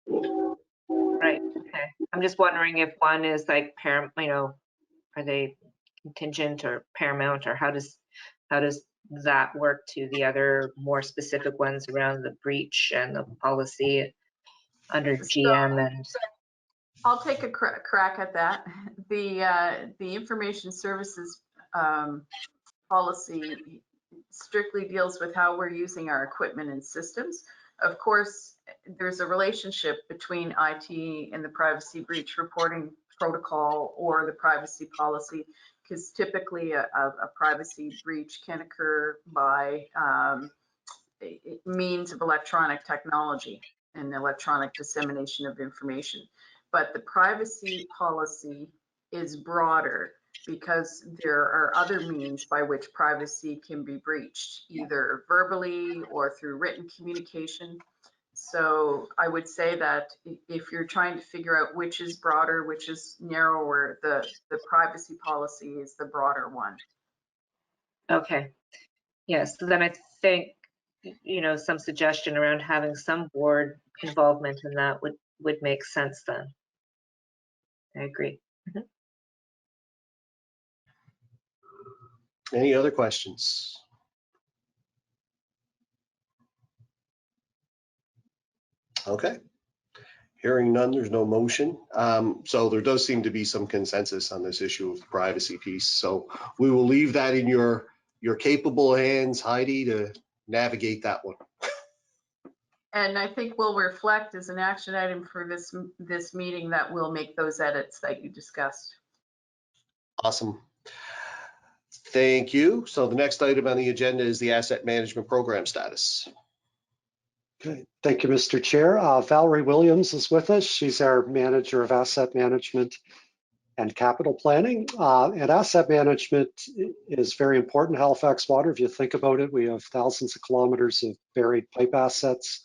S11: Right. Okay. I'm just wondering if one is like are they contingent or paramount, or how does that work to the other more specific ones around the breach and the policy under GM? And
S7: I'll take a crack at that. The information services policy strictly deals with how we're using our equipment and systems. of course, there's a relationship between IT and the privacy breach reporting protocol or the privacy policy, because typically a privacy breach can occur by means of electronic technology and electronic dissemination of information. But the privacy policy is broader because there are other means by which privacy can be breached, either verbally or through written communication. So I would say that if you're trying to figure out which is broader, which is narrower, the privacy policy is the broader one.
S11: Okay. Yes, so then I think, some suggestion around having some board involvement in that would make sense then. I agree.
S1: Any other questions? Okay. Hearing none, there's no motion. So there does seem to be some consensus on this issue of the privacy piece. So we will leave that in your capable hands, Heidi, to navigate that one.
S7: And I think we'll reflect as an action item for this meeting that we'll make those edits that you discussed.
S1: Awesome. Thank you. So the next item on the agenda is the asset management program status.
S9: Okay, thank you, Mr. Chair. Valerie Williams is with us. She's our manager of asset management and capital planning. And asset management is very important. Halifax Water, if you think about it, we have thousands of kilometers of buried pipe assets,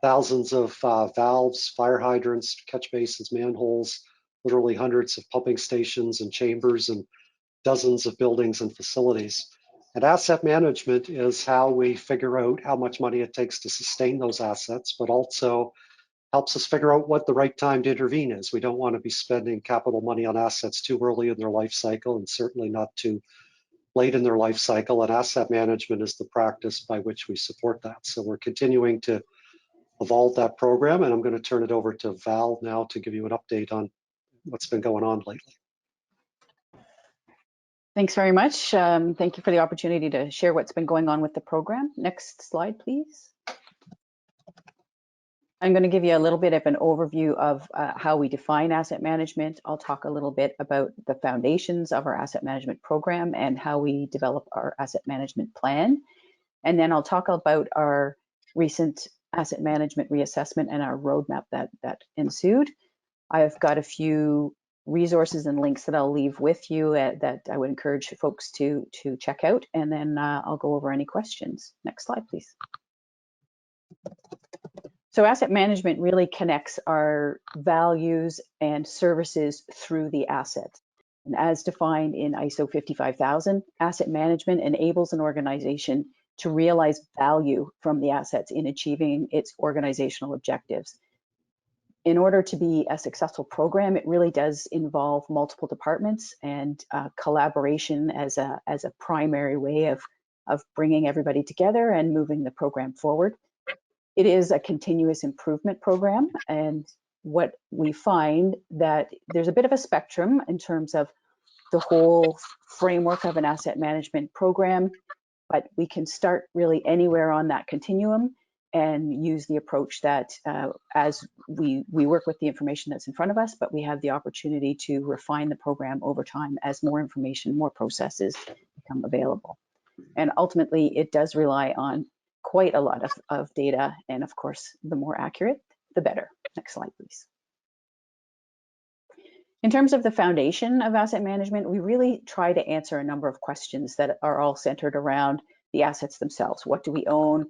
S9: thousands of valves, fire hydrants, catch basins, manholes, literally hundreds of pumping stations and chambers and dozens of buildings and facilities. And asset management is how we figure out how much money it takes to sustain those assets, but also helps us figure out what the right time to intervene is. We don't want to be spending capital money on assets too early in their life cycle, and certainly not too late in their life cycle. And asset management is the practice by which we support that. So we're continuing to evolve that program, and I'm going to turn it over to Val now to give you an update on what's been going on lately.
S14: Thanks very much. Thank you for the opportunity to share what's been going on with the program. Next slide, please. I'm going to give you a little bit of an overview of how we define asset management. I'll talk a little bit about the foundations of our asset management program and how we develop our asset management plan. And then I'll talk about our recent asset management reassessment and our roadmap that ensued. I've got a few resources and links that I'll leave with you that I would encourage folks to check out, and then I'll go over any questions. Next slide, please. So asset management really connects our values and services through the asset. And as defined in ISO 55000, asset management enables an organization to realize value from the assets in achieving its organizational objectives. In order to be a successful program, it really does involve multiple departments and collaboration as a primary way of bringing everybody together and moving the program forward. It is a continuous improvement program, and what we find that there's a bit of a spectrum in terms of the whole framework of an asset management program, but we can start really anywhere on that continuum and use the approach that as we work with the information that's in front of us, but we have the opportunity to refine the program over time as more information, more processes become available. And ultimately, it does rely on quite a lot of data, and of course, the more accurate, the better. Next slide, please. In terms of the foundation of asset management, we really try to answer a number of questions that are all centered around the assets themselves. What do we own?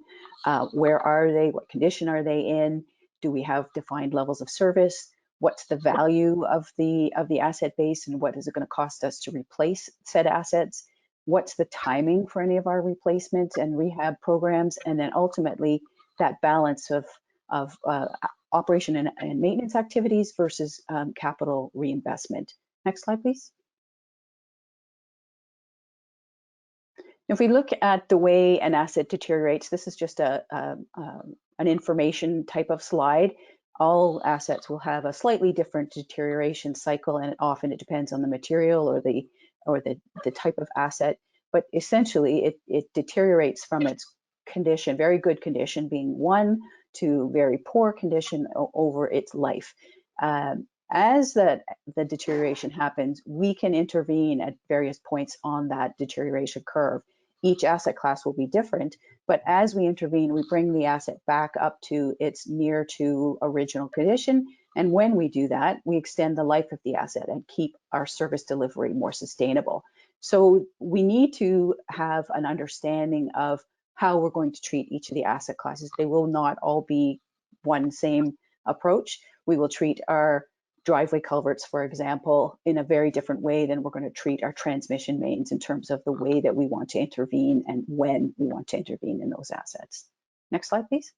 S14: Where are they? What condition are they in? Do we have defined levels of service? What's the value of the asset base, and what is it going to cost us to replace said assets? What's the timing for any of our replacement and rehab programs? And then ultimately that balance of operation and maintenance activities versus capital reinvestment. Next slide, please. If we look at the way an asset deteriorates, this is just an information type of slide. All assets will have a slightly different deterioration cycle, and often it depends on the material or the type of asset. But essentially, it deteriorates from its condition, very good condition, being 1, to very poor condition over its life. As the deterioration happens, we can intervene at various points on that deterioration curve. Each asset class will be different, but as we intervene, we bring the asset back up to its near to original condition. And when we do that, we extend the life of the asset and keep our service delivery more sustainable. So we need to have an understanding of how we're going to treat each of the asset classes. They will not all be one same approach. We will treat our driveway culverts, for example, in a very different way than we're going to treat our transmission mains in terms of the way that we want to intervene and when we want to intervene in those assets. Next slide, please.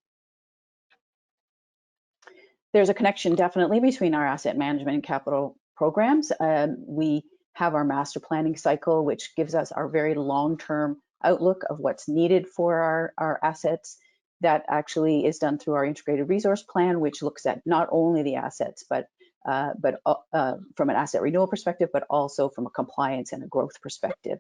S14: There's a connection definitely between our asset management and capital programs. We have our master planning cycle, which gives us our very long-term outlook of what's needed for our assets. That actually is done through our integrated resource plan, which looks at not only the assets, but from an asset renewal perspective, but also from a compliance and a growth perspective.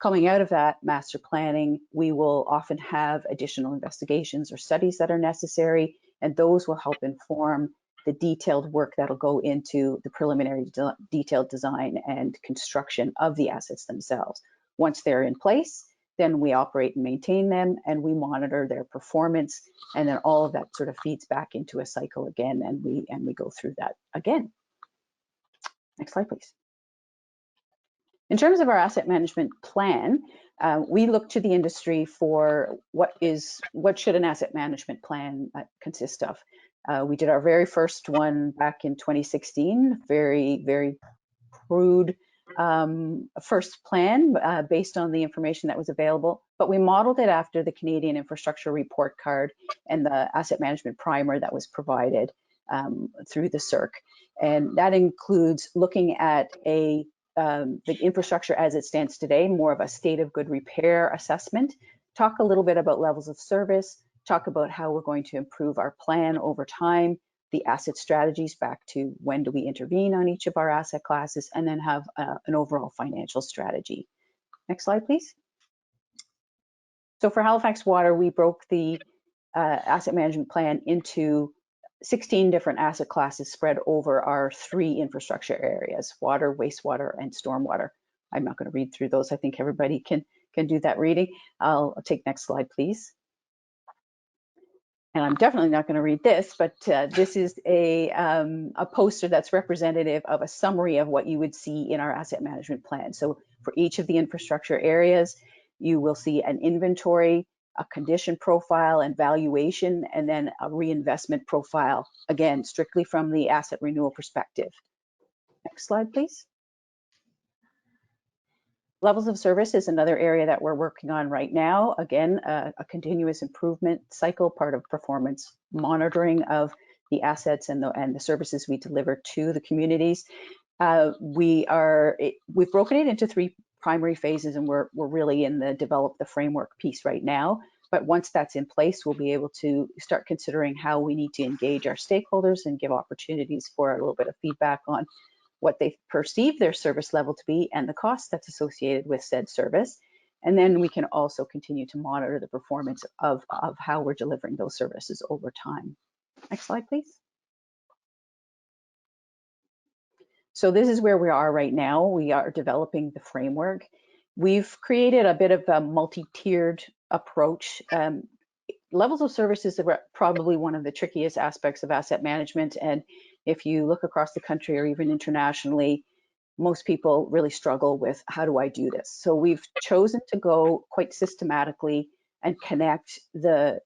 S14: Coming out of that master planning, we will often have additional investigations or studies that are necessary, and those will help inform the detailed work that'll go into the preliminary detailed design and construction of the assets themselves. Once they're in place, then we operate and maintain them, and we monitor their performance, and then all of that sort of feeds back into a cycle again, and we go through that again. Next slide, please. In terms of our asset management plan, we look to the industry for what should an asset management plan consist of. We did our very first one back in 2016, very crude first plan based on the information that was available, but we modeled it after the Canadian Infrastructure Report Card and the asset management primer that was provided through the CIRC. And that includes looking at the infrastructure as it stands today, more of a state of good repair assessment, talk a little bit about levels of service, talk about how we're going to improve our plan over time, the asset strategies back to when do we intervene on each of our asset classes, and then have an overall financial strategy. Next slide, please. So for Halifax Water, we broke the asset management plan into 16 different asset classes spread over our 3 infrastructure areas: water, wastewater, and stormwater. I'm not going to read through those. I think everybody can do that reading. I'll take next slide, please. And I'm definitely not going to read this, but this is a poster that's representative of a summary of what you would see in our asset management plan. So for each of the infrastructure areas, you will see an inventory, a condition profile and valuation, and then a reinvestment profile, again, strictly from the asset renewal perspective. Next slide, please. Levels of service is another area that we're working on right now. Again, a continuous improvement cycle, part of performance monitoring of the assets and the services we deliver to the communities. We've broken it into 3 primary phases, and we're really in the develop the framework piece right now. But once that's in place, we'll be able to start considering how we need to engage our stakeholders and give opportunities for a little bit of feedback on what they perceive their service level to be and the cost that's associated with said service. And then we can also continue to monitor the performance of how we're delivering those services over time. Next slide, please. So this is where we are right now. We are developing the framework. We've created a bit of a multi-tiered approach. Levels of service is probably one of the trickiest aspects of asset management. And if you look across the country or even internationally, most people really struggle with, how do I do this? So we've chosen to go quite systematically and connect the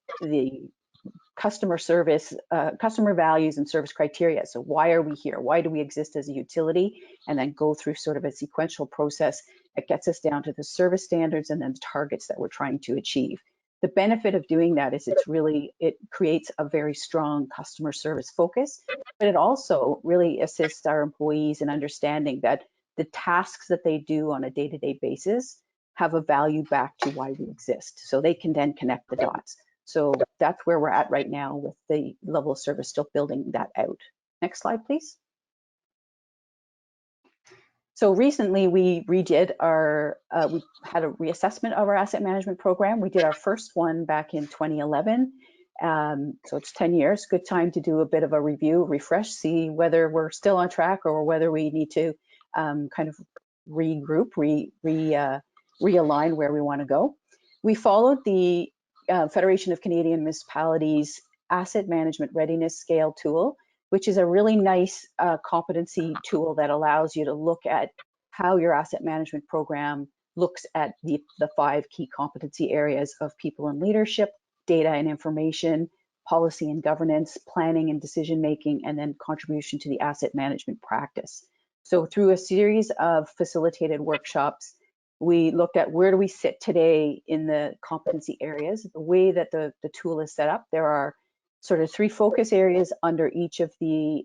S14: customer service, customer values and service criteria. So why are we here? Why do we exist as a utility? And then go through sort of a sequential process that gets us down to the service standards and then the targets that we're trying to achieve. The benefit of doing that is it creates a very strong customer service focus, but it also really assists our employees in understanding that the tasks that they do on a day-to-day basis have a value back to why we exist. So they can then connect the dots. So that's where we're at right now with the level of service, still building that out. Next slide, please. So recently we redid we had a reassessment of our asset management program. We did our first one back in 2011. So it's 10 years, good time to do a bit of a review, refresh, see whether we're still on track or whether we need to kind of regroup, realign where we want to go. We followed the Federation of Canadian Municipalities Asset Management Readiness Scale tool, which is a really nice competency tool that allows you to look at how your asset management program looks at the 5 key competency areas of people and leadership, data and information, policy and governance, planning and decision making, and then contribution to the asset management practice. So through a series of facilitated workshops, we looked at where do we sit today in the competency areas. The way that the tool is set up, there are sort of 3 focus areas under each of the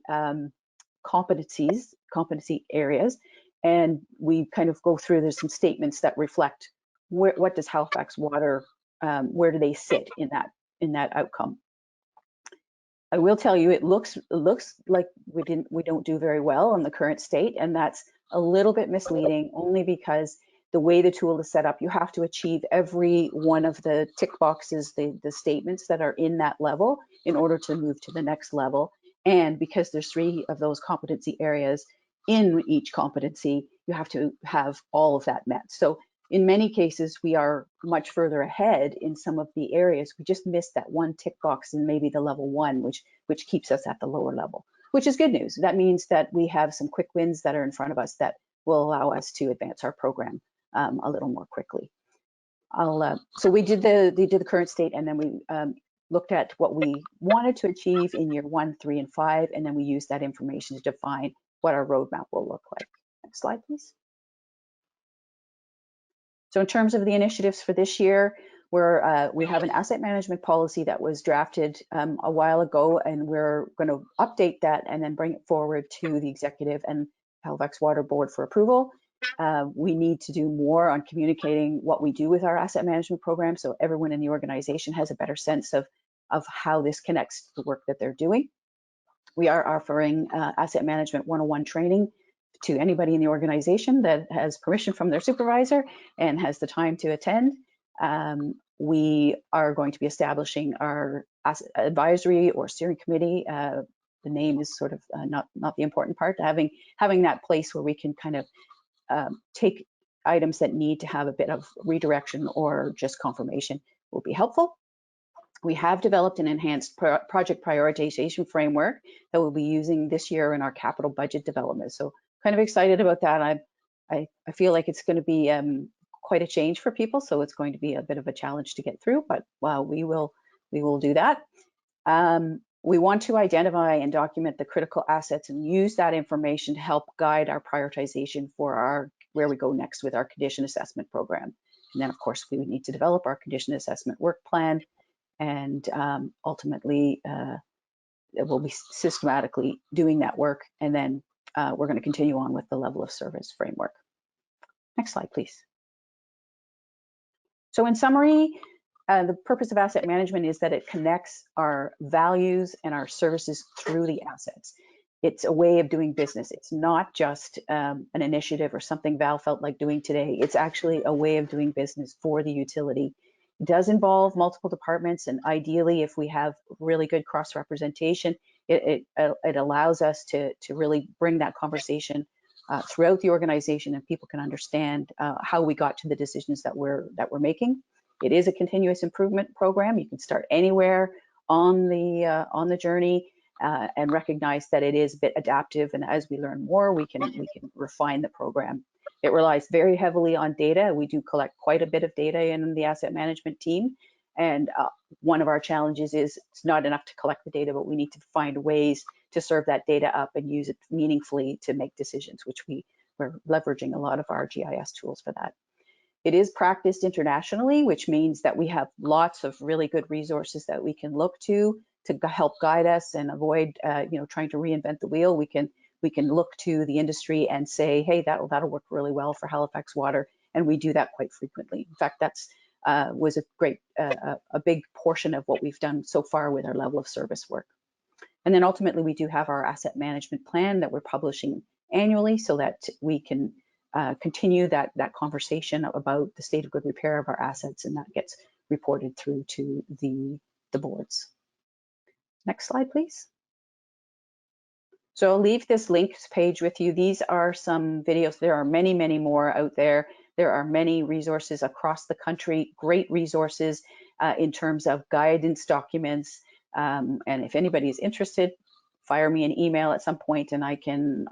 S14: competency areas. And we kind of go through, there's some statements that reflect what does Halifax Water, where do they sit in that outcome. I will tell you, it looks like we don't do very well in the current state, and that's a little bit misleading only because the way the tool is set up, you have to achieve every one of the tick boxes, the statements that are in that level in order to move to the next level. And because there's 3 of those competency areas in each competency, you have to have all of that met. So in many cases, we are much further ahead in some of the areas. We just missed that one tick box in maybe the level 1, which keeps us at the lower level, which is good news. That means that we have some quick wins that are in front of us that will allow us to advance our program a little more quickly. So we did the current state, and then we looked at what we wanted to achieve in year 1, 3, and 5, and then we used that information to define what our roadmap will look like. Next slide, please. So in terms of the initiatives for this year, we have an asset management policy that was drafted a while ago, and we're going to update that and then bring it forward to the executive and Halifax Water Board for approval. We need to do more on communicating what we do with our asset management program, so everyone in the organization has a better sense of how this connects to the work that they're doing. We are offering asset management 101 training to anybody in the organization that has permission from their supervisor and has the time to attend. We are going to be establishing our advisory or steering committee. The name is sort of not the important part. Having that place where we can kind of take items that need to have a bit of redirection or just confirmation will be helpful. We have developed an enhanced project prioritization framework that we'll be using this year in our capital budget development. So kind of excited about that. I feel like it's going to be quite a change for people, so it's going to be a bit of a challenge to get through, but we will do that. We want to identify and document the critical assets and use that information to help guide our prioritization for where we go next with our condition assessment program. And then, of course, we would need to develop our condition assessment work plan, and ultimately we'll be systematically doing that work, and then we're going to continue on with the level of service framework. Next slide, please. So in summary, the purpose of asset management is that it connects our values and our services through the assets. It's a way of doing business. It's not just an initiative or something Val felt like doing today. It's actually a way of doing business for the utility. It does involve multiple departments, and ideally, if we have really good cross-representation, it allows us to really bring that conversation throughout the organization, and people can understand how we got to the decisions that we're making. It is a continuous improvement program. You can start anywhere on the journey and recognize that it is a bit adaptive, and as we learn more, we can refine the program. It relies very heavily on data. We do collect quite a bit of data in the asset management team, and one of our challenges is it's not enough to collect the data, but we need to find ways to serve that data up and use it meaningfully to make decisions, which we're leveraging a lot of our GIS tools for that. It is practiced internationally, which means that we have lots of really good resources that we can look to help guide us and avoid trying to reinvent the wheel. We can look to the industry and say, hey, that'll work really well for Halifax Water, and we do that quite frequently. In fact, that's was a big portion of what we've done so far with our level of service work. And then ultimately, we do have our asset management plan that we're publishing annually so that we can continue that conversation about the state of good repair of our assets, and that gets reported through to the boards. Next slide, please. So I'll leave this links page with you. These are some videos. There are many, many more out there. There are many resources across the country, great resources in terms of guidance documents. And if anybody is interested, fire me an email at some point and I can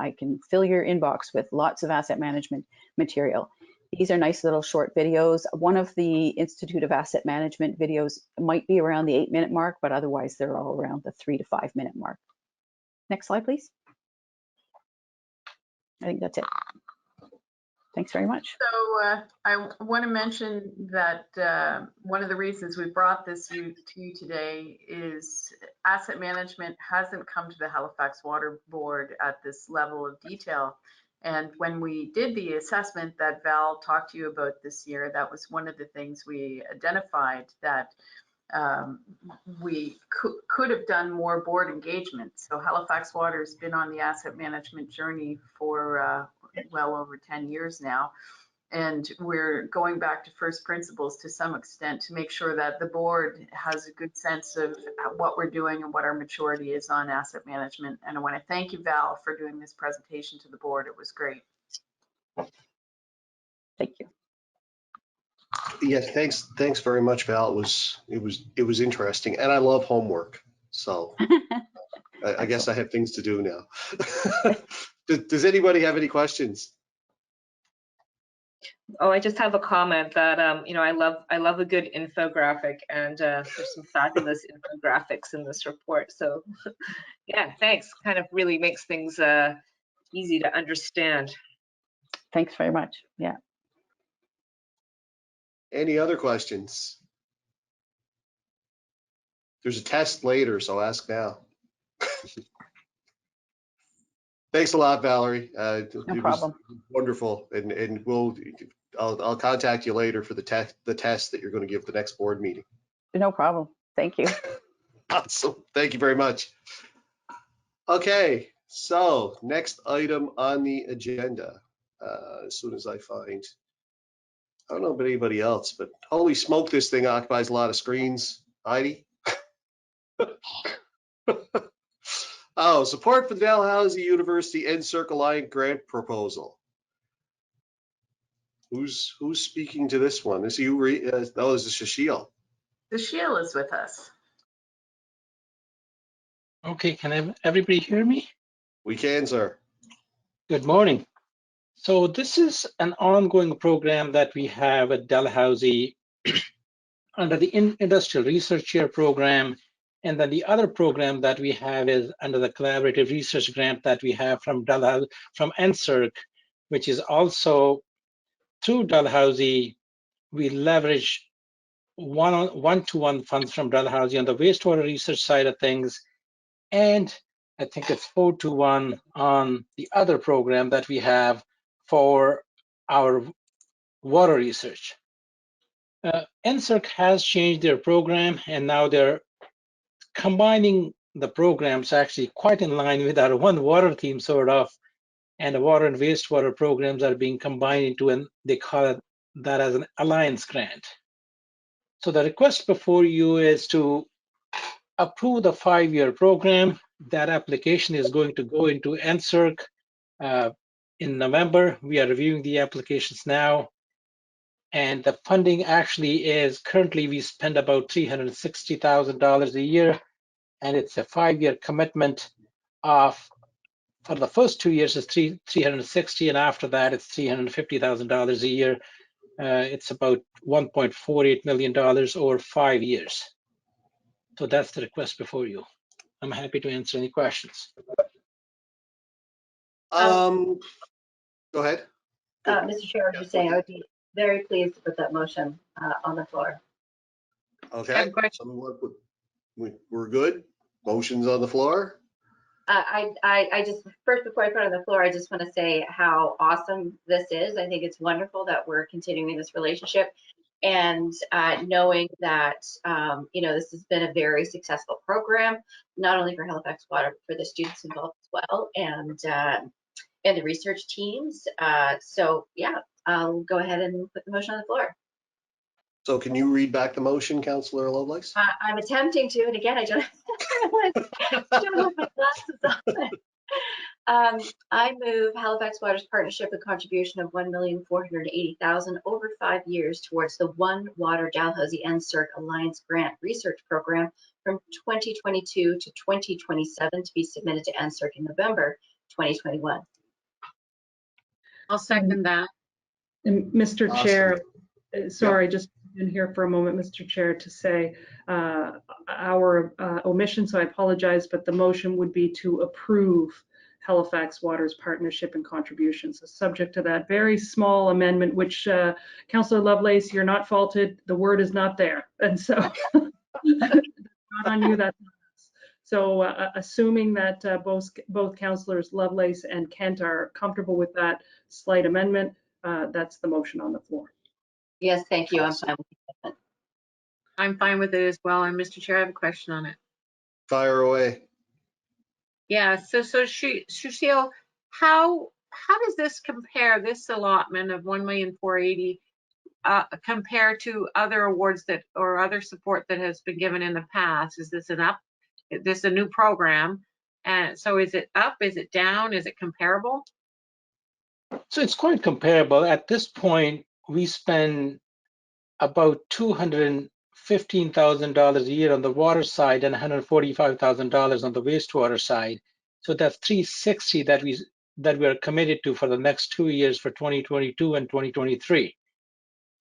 S14: fill your inbox with lots of asset management material. These are nice little short videos. One of the Institute of Asset Management videos might be around the 8-minute mark, but otherwise they're all around the 3 to 5 minute mark. Next slide, please. I think that's it. Thanks very much.
S7: So I want to mention that one of the reasons we brought this to you today is asset management hasn't come to the Halifax Water Board at this level of detail. And when we did the assessment that Val talked to you about this year, that was one of the things we identified, that we could have done more board engagement. So Halifax Water has been on the asset management journey for well over 10 years now. And we're going back to first principles to some extent to make sure that the board has a good sense of what we're doing and what our maturity is on asset management. And I want to thank you, Val, for doing this presentation to the board. It was great.
S14: Thank you.
S1: Yes, thanks very much, Val. It was interesting, and I love homework. So I guess I have things to do now. Does anybody have any questions?
S11: Oh, I just have a comment that you know, I love a good infographic, and there's some fabulous infographics in this report. So yeah, thanks. Kind of really makes things easy to understand.
S14: Thanks very much. Yeah.
S1: Any other questions? There's a test later, so ask now. Thanks a lot, Valerie.
S14: No problem.
S1: Wonderful, and I'll contact you later for the test that you're going to give the next board meeting.
S14: No problem. Thank you.
S1: Awesome. Thank you very much. Okay, so next item on the agenda. As soon as I find, I don't know about anybody else, but holy smoke, this thing occupies a lot of screens. Heidi? Oh, support for the Dalhousie University NSERC Alliant grant proposal. Who's speaking to this one? Is you? Oh, is this Shashil?
S7: Shashil is with us.
S15: Okay, can everybody hear me?
S1: We can, sir.
S15: Good morning. So this is an ongoing program that we have at Dalhousie under the Industrial Research Chair program. And then the other program that we have is under the Collaborative Research Grant that we have from Dalhousie, from NSERC, which is also through Dalhousie. We leverage one-to-one funds from Dalhousie on the wastewater research side of things. And I think it's 4-to-1 on the other program that we have for our water research. NSERC has changed their program, and now they're combining the programs actually quite in line with our one water theme, sort of, and the water and wastewater programs are being combined into, and they call it that as an alliance grant. So the request before you is to approve the 5-year program. That application is going to go into NSERC in November. We are reviewing the applications now. And the funding actually is, currently we spend about $360,000 a year, and it's a 5-year commitment of, for the first 2 years is $360,000, and after that it's $350,000 a year. It's about $1.48 million over 5 years. So that's the request before you. I'm happy to answer any questions.
S1: Go ahead.
S16: Mr. Chair, I was just saying I would be very pleased to put that motion on the floor.
S1: Okay. We're good. Motion's on the floor.
S16: I just, first, before I put it on the floor, I just want to say how awesome this is. I think it's wonderful that we're continuing this relationship, and knowing that, you know, this has been a very successful program, not only for Halifax Water, but for the students involved as well, and the research teams. So yeah, I'll go ahead and put the motion on the floor.
S1: So can you read back the motion, Councillor Lovelace?
S16: I'm attempting to, and again, I don't. with my glasses on. I move Halifax Water's partnership and contribution of $1,480,000 over 5 years towards the One Water Dalhousie NSERC Alliance Grant Research Program from 2022 to 2027 to be submitted to NSERC in November 2021.
S2: I'll second that.
S6: And Mr.
S1: Awesome.
S6: Chair, sorry, just in here for a moment, Mr. Chair, to say our omission, so I apologize, but the motion would be to approve Halifax Water's partnership and contributions. So subject to that very small amendment, which Councillor Lovelace, you're not faulted. The word is not there. And so not on you, that's on us. So assuming that both Councillors Lovelace and Kent are comfortable with that slight amendment, that's the motion on the floor.
S16: Yes, thank you. I'm fine with that.
S2: I'm fine with it as well. And Mr. Chair, I have a question on it.
S1: Fire away.
S2: Yeah, so Sushil, how does this compare, this allotment of $1,480,000 compare to other awards that or other support that has been given in the past? Is this a new program? And so is it up? Is it down? Is it comparable?
S15: So it's quite comparable. At this point, we spend about $215,000 a year on the water side and $145,000 on the wastewater side. So that's $360 that we are committed to for the next 2 years, for 2022 and 2023.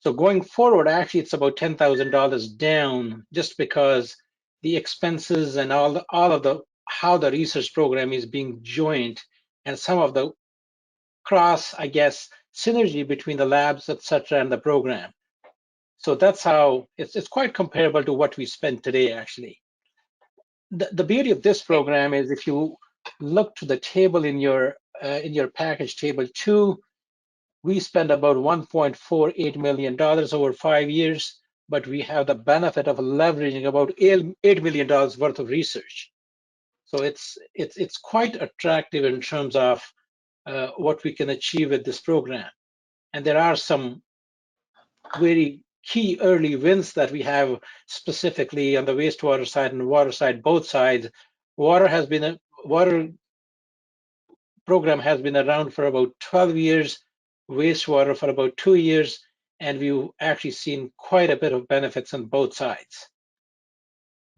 S15: So going forward, actually, it's about $10,000 down, just because the expenses and all of the how the research program is being joined, and some of the cross, I guess, synergy between the labs, etc., and the program. So that's how it's quite comparable to what we spend today, actually. The beauty of this program is, if you look to the table in your package, table 2, we spend about $1.48 million over 5 years, but we have the benefit of leveraging about $8 million worth of research. So it's quite attractive in terms of what we can achieve with this program. And there are some very key early wins that we have, specifically on the wastewater side and water side, both sides. Water program has been around for about 12 years, wastewater for about 2 years, and we've actually seen quite a bit of benefits on both sides.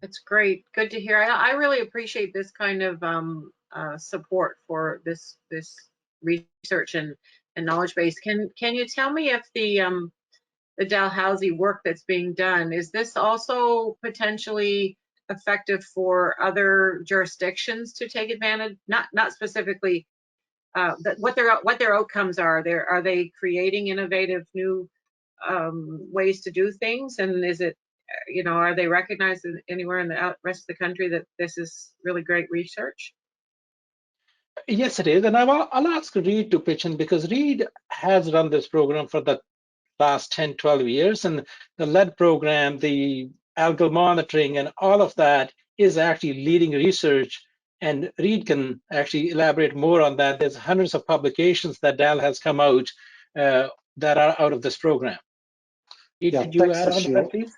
S2: That's great. Good to hear. I really appreciate this kind of support for this research and knowledge base. Can you tell me if the Dalhousie work that's being done, is this also potentially effective for other jurisdictions to take advantage? Not specifically what their outcomes are. Are they creating innovative new ways to do things? And is it, are they recognized anywhere in the rest of the country that this is really great research?
S15: Yes, it is. And I'll ask Reid to pitch in, because Reid has run this program for the last 10, 12 years. And the lead program, the algal monitoring, and all of that is actually leading research. And Reid can actually elaborate more on that. There's hundreds of publications that DAL has come out that are out of this program. Reid,
S9: Yeah,
S15: could you
S9: thanks,
S15: add on to that, please?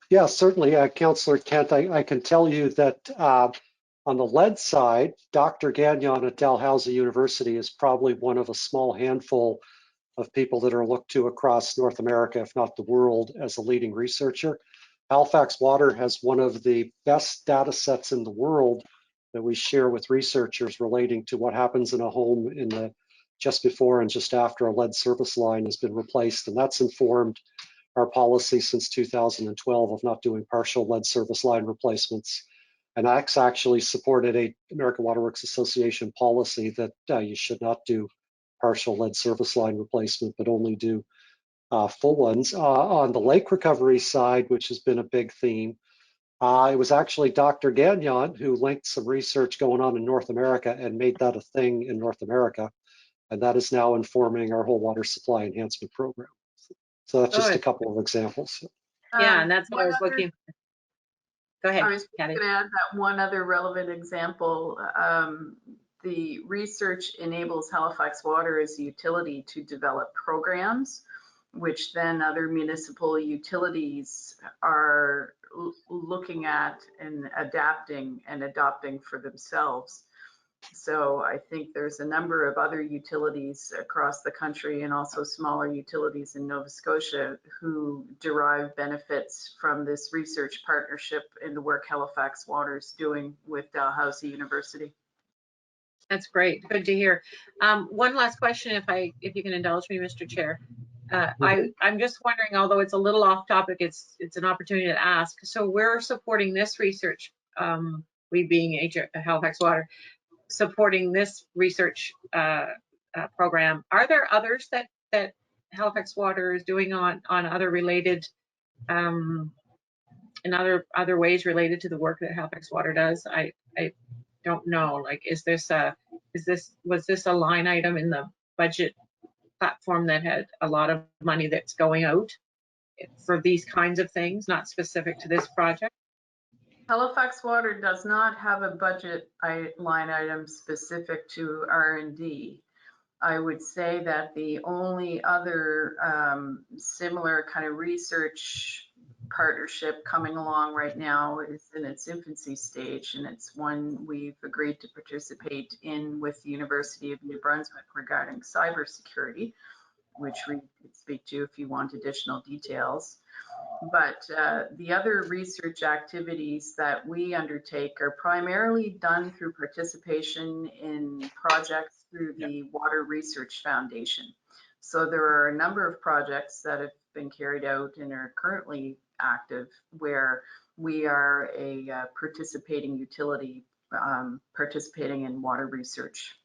S9: Yeah, certainly, Councillor Kent. I can tell you that on the lead side, Dr. Gagnon at Dalhousie University is probably one of a small handful of people that are looked to across North America, if not the world, as a leading researcher. Halifax Water has one of the best data sets in the world that we share with researchers relating to what happens in a home in the just before and just after a lead service line has been replaced. And that's informed our policy since 2012 of not doing partial lead service line replacements. And that's actually supported a American Water Works Association policy that you should not do partial lead service line replacement, but only do full ones. On the lake recovery side, which has been a big theme, it was actually Dr. Gagnon who linked some research going on in North America and made that a thing in North America. And that is now informing our whole water supply enhancement program. So that's just a couple of examples.
S2: Yeah, and that's what I was looking for. Go ahead,
S7: I was
S2: Patty.
S7: going to add that one other relevant example. The research enables Halifax Water as a utility to develop programs, which then other municipal utilities are looking at and adapting and adopting for themselves. So I think there's a number of other utilities across the country and also smaller utilities in Nova Scotia who derive benefits from this research partnership and the work Halifax Water is doing with Dalhousie University.
S2: That's great. Good to hear. One last question, if you can indulge me, Mr. Chair. I'm just wondering, although it's a little off topic, it's an opportunity to ask. So we're supporting this research, we being Halifax Water, supporting this research program. Are there others that Halifax Water is doing on other related, in other ways related to the work that Halifax Water does? I don't know. Like, was this a line item in the budget platform that had a lot of money that's going out for these kinds of things, not specific to this project?
S7: Halifax Water does not have a budget line item specific to R&D. I would say that the only other similar kind of research partnership coming along right now is in its infancy stage, and it's one we've agreed to participate in with the University of New Brunswick regarding cybersecurity, which we could speak to if you want additional details. But the other research activities that we undertake are primarily done through participation in projects through the Water Research Foundation. So there are a number of projects that have been carried out and are currently active where we are a participating utility participating in water research.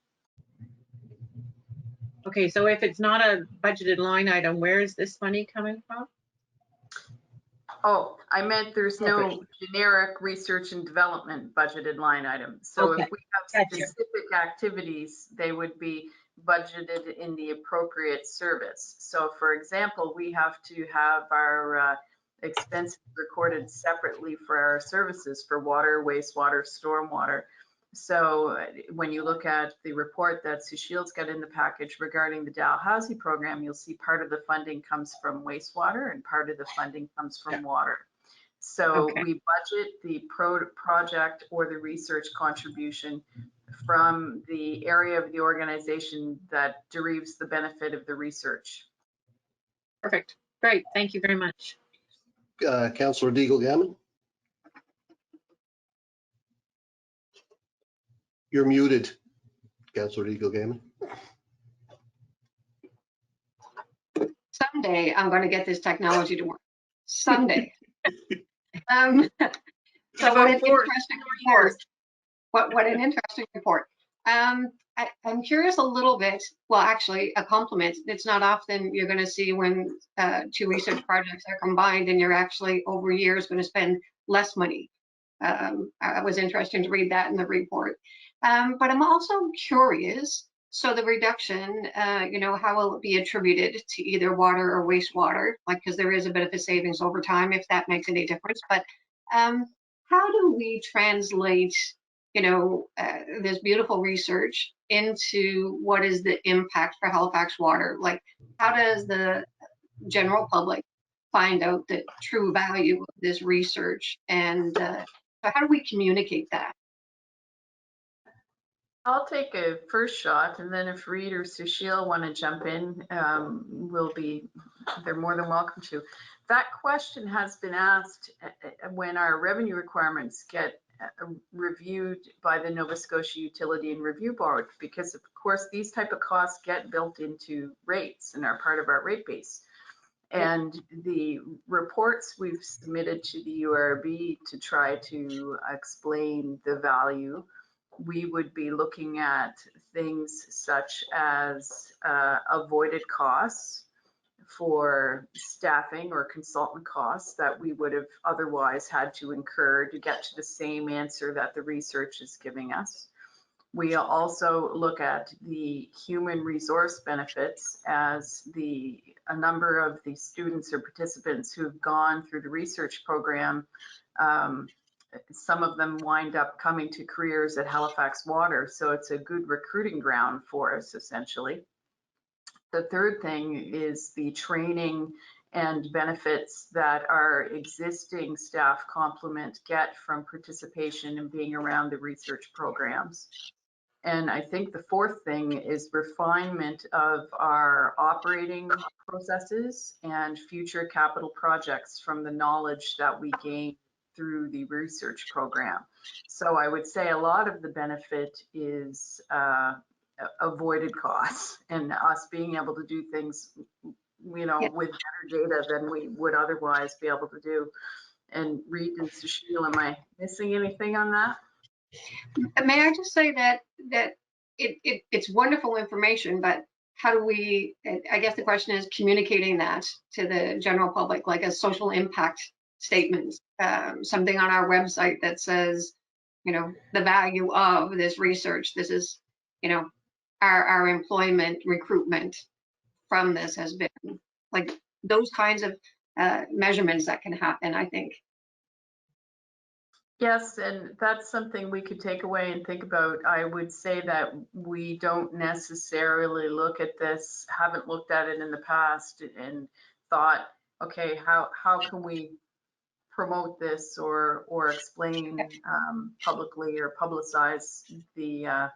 S2: Okay, so if it's not a budgeted line item, where is this money coming from?
S7: Oh, I meant there's no generic research and development budgeted line item. So if we have specific activities, they would be budgeted in the appropriate service. So for example, we have to have our expenses recorded separately for our services for water, wastewater, stormwater. So when you look at the report that Sushil's got in the package regarding the Dalhousie program, you'll see part of the funding comes from wastewater and part of the funding comes from water. So we budget the project or the research contribution from the area of the organization that derives the benefit of the research.
S2: Perfect. Great. Thank you very much.
S1: Councillor Deagle-Gammon. You're muted, Councillor Deagle-Gammon.
S5: Someday I'm going to get this technology to work. Someday. So what an interesting report. What an interesting report. I'm curious a little bit, well, actually a compliment. It's not often you're going to see when two research projects are combined and you're actually over years going to spend less money. It was interesting to read that in the report. But I'm also curious, so the reduction, how will it be attributed to either water or wastewater? Like, because there is a bit of a savings over time, if that makes any difference. But how do we translate, this beautiful research into what is the impact for Halifax Water? Like, how does the general public find out the true value of this research? And so how do we communicate that?
S7: I'll take a first shot, and then if Reid or Sushil want to jump in, they're more than welcome to. That question has been asked when our revenue requirements get reviewed by the Nova Scotia Utility and Review Board, because of course these type of costs get built into rates and are part of our rate base. And the reports we've submitted to the URB to try to explain the value, we would be looking at things such as avoided costs for staffing or consultant costs that we would have otherwise had to incur to get to the same answer that the research is giving us. We also look at the human resource benefits as a number of the students or participants who've gone through the research program, some of them wind up coming to careers at Halifax Water, so it's a good recruiting ground for us, essentially. The third thing is the training and benefits that our existing staff complement get from participation and being around the research programs. And I think the fourth thing is refinement of our operating processes and future capital projects from the knowledge that we gain through the research program. So I would say a lot of the benefit is avoided costs and us being able to do things, with better data than we would otherwise be able to do. And Reid and Sushil, am I missing anything on that?
S5: May I just say that it's wonderful information, but how do we, I guess the question is communicating that to the general public, like a social impact statement, something on our website that says, the value of this research. This is, our employment recruitment from this has been, like, those kinds of measurements that can happen, I think.
S7: Yes, and that's something we could take away and think about. I would say that we don't necessarily look at this, haven't looked at it in the past and thought, okay, how can we promote this or explain publicly or publicize the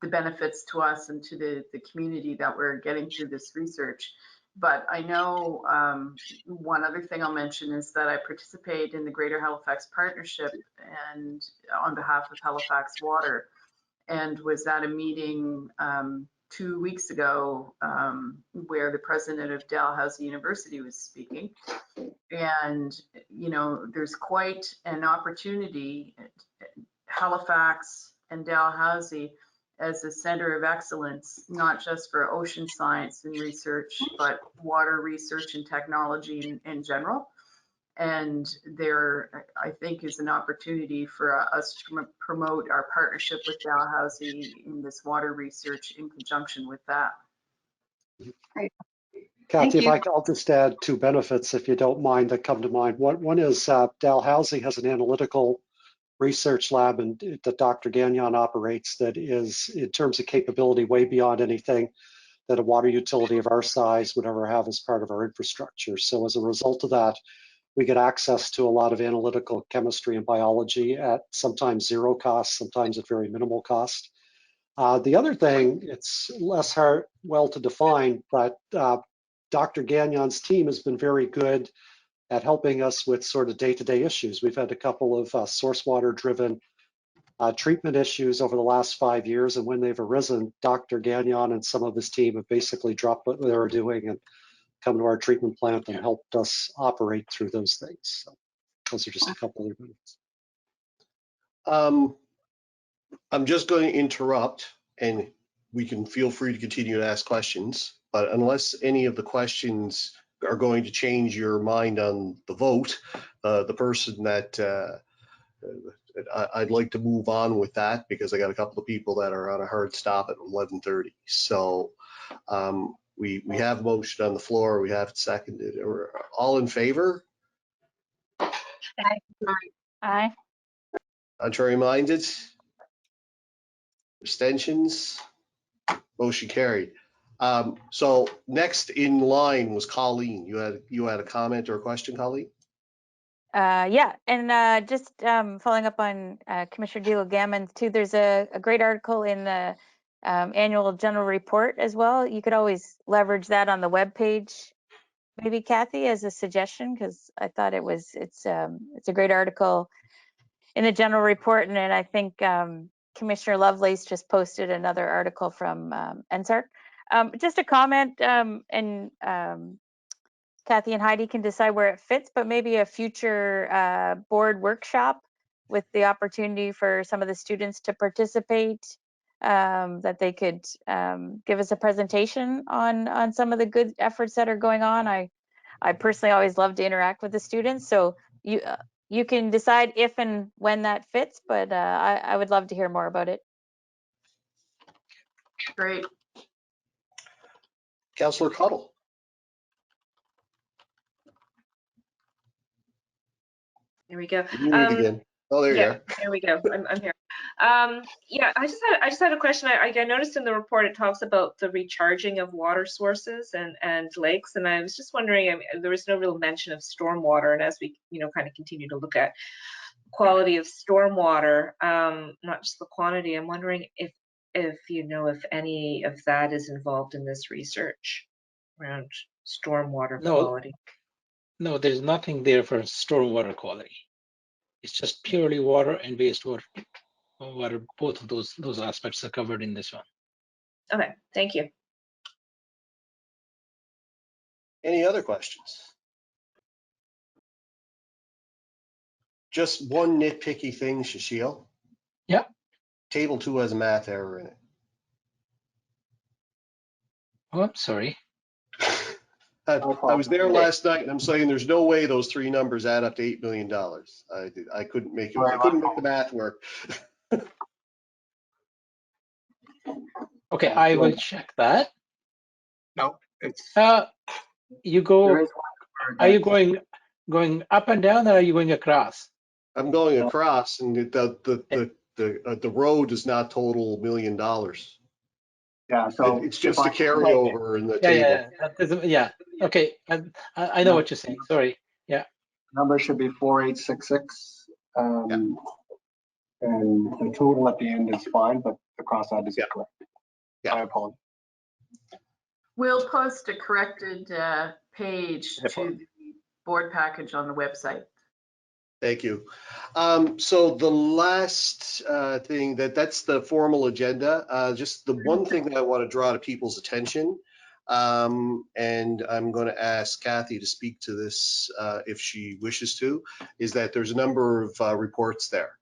S7: benefits to us and to the community that we're getting through this research. But I know one other thing I'll mention is that I participate in the Greater Halifax Partnership and on behalf of Halifax Water, and was at a meeting 2 weeks ago where the president of Dalhousie University was speaking. And, there's quite an opportunity, Halifax and Dalhousie, as a center of excellence, not just for ocean science and research, but water research and technology in general. And there, I think, is an opportunity for us to promote our partnership with Dalhousie in this water research in conjunction with that.
S5: Great.
S9: Kathy, I'll just add two benefits, if you don't mind, that come to mind. One is Dalhousie has an analytical research lab that Dr. Gagnon operates that is, in terms of capability, way beyond anything that a water utility of our size would ever have as part of our infrastructure. So as a result of that, we get access to a lot of analytical chemistry and biology at sometimes zero cost, sometimes at very minimal cost. The other thing, it's less well to define, but Dr. Gagnon's team has been very good at helping us with sort of day-to-day issues. We've had a couple of source water-driven treatment issues over the last 5 years, and when they've arisen, Dr. Gagnon and some of his team have basically dropped what they were doing and come to our treatment plant and helped us operate through those things. So those are just a couple of minutes.
S1: I'm just going to interrupt, and we can feel free to continue to ask questions, but unless any of the questions are going to change your mind on the vote, the person that I'd like to move on with that, because I got a couple of people that are on a hard stop at 11:30. So we have a motion on the floor. We have it seconded. All in favor?
S3: Aye.
S1: Contrary minded? Abstentions? Motion carried. So next in line was Colleen. You had a comment or a question, Colleen?
S3: Yeah, and just following up on Commissioner Deal-Gammon too, there's a great article in the annual general report as well. You could always leverage that on the web page, maybe Kathy, as a suggestion, because I thought it's a great article in the general report, and then I think Commissioner Lovelace just posted another article from NSARC. Just a comment, and Kathy and Heidi can decide where it fits, but maybe a future board workshop with the opportunity for some of the students to participate, that they could give us a presentation on some of the good efforts that are going on. I personally always love to interact with the students, so you can decide if and when that fits, but I would love to hear more about it.
S7: Great.
S1: Councillor Cottle.
S11: There we go.
S1: You need again. Oh, there you are.
S11: There we go. I'm here. Yeah, I just had a question. I noticed in the report it talks about the recharging of water sources and lakes, and I was just wondering. I mean, there was no real mention of stormwater, and as we kind of continue to look at quality of stormwater, not just the quantity, I'm wondering if if any of that is involved in this research around stormwater quality.
S15: No, there's nothing there for stormwater quality. It's just purely water and wastewater. Water, both of those aspects are covered in this one.
S11: Okay, thank you.
S1: Any other questions? Just one nitpicky thing, Shashil.
S15: Yeah.
S1: Table 2 has a math error in it.
S15: Oh, I'm sorry.
S1: I was there last night, and I'm saying there's no way those three numbers add up to $8 million. I couldn't make it. I couldn't make the math work.
S15: Okay, I will check that.
S4: No, it's.
S15: You go.
S4: There is one
S15: Are you going up and down, or are you going across?
S1: I'm going across, and the road does not total $1 million.
S4: Yeah, so
S1: It's just a carryover in the table.
S15: Yeah. Okay, I know what you're saying. Sorry. Yeah.
S4: Number should be 4866. And the total at the end is fine, but the cross out is correct.
S1: Yeah.
S4: I apologize.
S7: We'll post a corrected page to the board package on the website.
S1: Thank you. So the last thing that's the formal agenda. Just the one thing that I want to draw to people's attention, and I'm going to ask Kathy to speak to this if she wishes to, is that there's a number of reports there.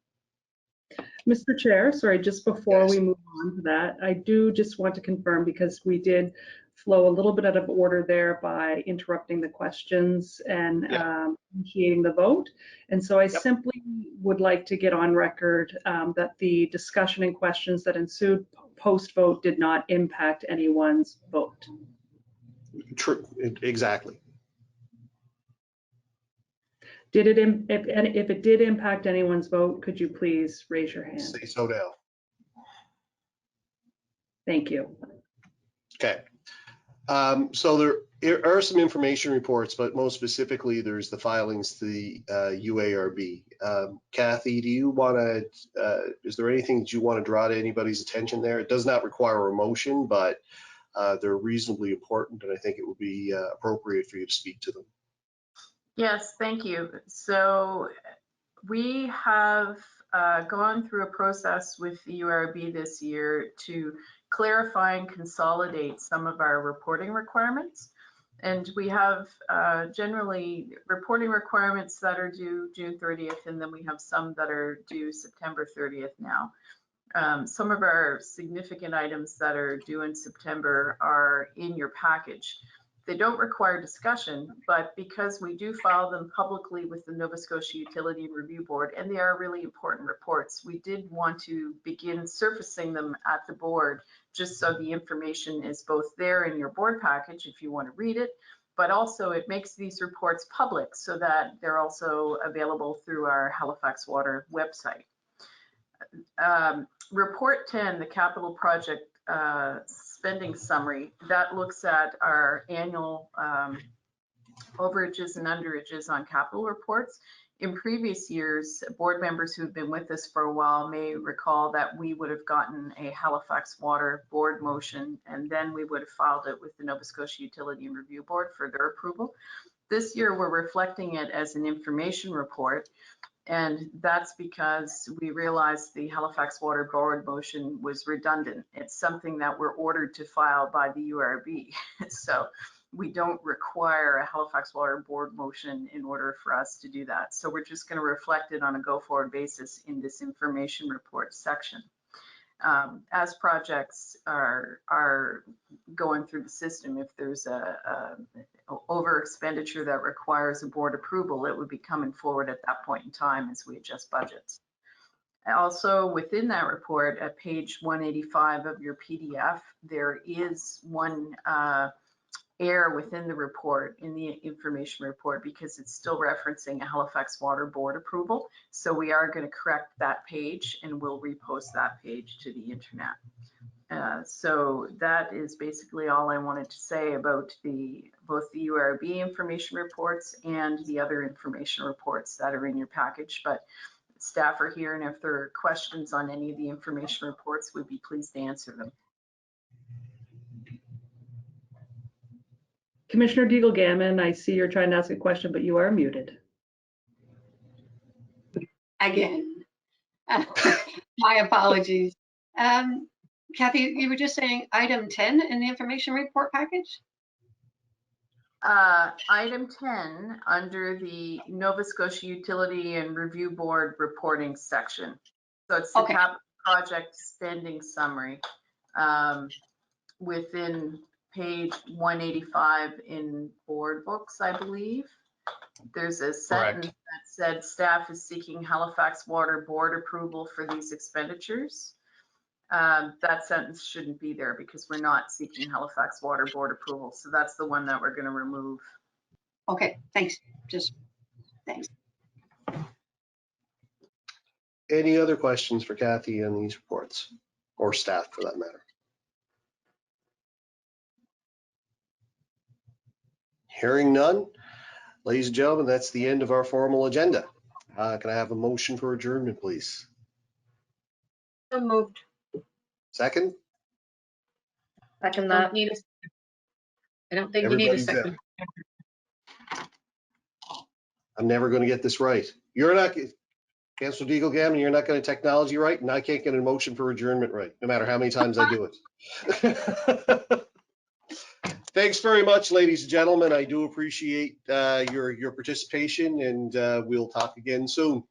S6: Mr. Chair, sorry, just before
S1: Yes.
S6: we move on to that, I do just want to confirm, because we did flow a little bit out of order there by interrupting the questions and initiating the vote. And so I simply would like to get on record that the discussion and questions that ensued post-vote did not impact anyone's vote.
S1: True, exactly.
S6: Did it, if it did impact anyone's vote, could you please raise your hand?
S1: Say so now.
S6: Thank you.
S1: Okay. So there are some information reports, but most specifically, there's the filings to the UARB. Kathy, do you want to, is there anything that you want to draw to anybody's attention there? It does not require a motion, but they're reasonably important, and I think it would be appropriate for you to speak to them.
S7: Yes, thank you. So we have gone through a process with the URB this year to clarify and consolidate some of our reporting requirements. And we have generally reporting requirements that are due June 30th, and then we have some that are due September 30th now. Some of our significant items that are due in September are in your package. They don't require discussion, but because we do file them publicly with the Nova Scotia Utility Review Board, and they are really important reports, we did want to begin surfacing them at the board, just so the information is both there in your board package if you want to read it, but also it makes these reports public so that they're also available through our Halifax Water website. Report 10, the capital project spending summary, that looks at our annual overages and underages on capital reports. In previous years, board members who've been with us for a while may recall that we would have gotten a Halifax Water board motion, and then we would have filed it with the Nova Scotia Utility and Review Board for their approval. This year, we're reflecting it as an information report. And that's because we realized the Halifax Water board motion was redundant. It's something that we're ordered to file by the URB. So we don't require a Halifax Water board motion in order for us to do that. So we're just going to reflect it on a go-forward basis in this information report section. As projects are going through the system, if there's a over expenditure that requires a board approval, it would be coming forward at that point in time as we adjust budgets. Also within that report at page 185 of your PDF, there is one error within the report, in the information report, because it's still referencing a Halifax Water Board approval. So we are going to correct that page and we'll repost that page to the internet. So that is basically all I wanted to say about both the URB information reports and the other information reports that are in your package. But staff are here, and if there are questions on any of the information reports, we'd be pleased to answer them.
S6: Commissioner Deagle-Gammon, I see you're trying to ask a question, but you are muted.
S5: Again. My apologies. Kathy, you were just saying item 10 in the information report package?
S7: Item 10 under the Nova Scotia Utility and Review Board reporting section. So it's the capital project spending summary within page 185 in board books, I believe. There's a sentence that said staff is seeking Halifax Water Board approval for these expenditures. That sentence shouldn't be there because we're not seeking Halifax Water Board approval. So that's the one that we're going to remove.
S5: Okay, thanks. Thanks.
S1: Any other questions for Kathy on these reports, or staff for that matter? Hearing none, ladies and gentlemen, that's the end of our formal agenda. Can I have a motion for adjournment, please?
S2: So moved.
S1: Second?
S11: Second
S2: Don't
S11: that.
S2: need a- I don't think you need a
S1: Everybody's
S2: second.
S1: I'm never going to get this right. You're not, Councilor Deagle-Gammon, you're not going to technology right, and I can't get a motion for adjournment right, no matter how many times I do it. Thanks very much, ladies and gentlemen. I do appreciate your participation, and we'll talk again soon.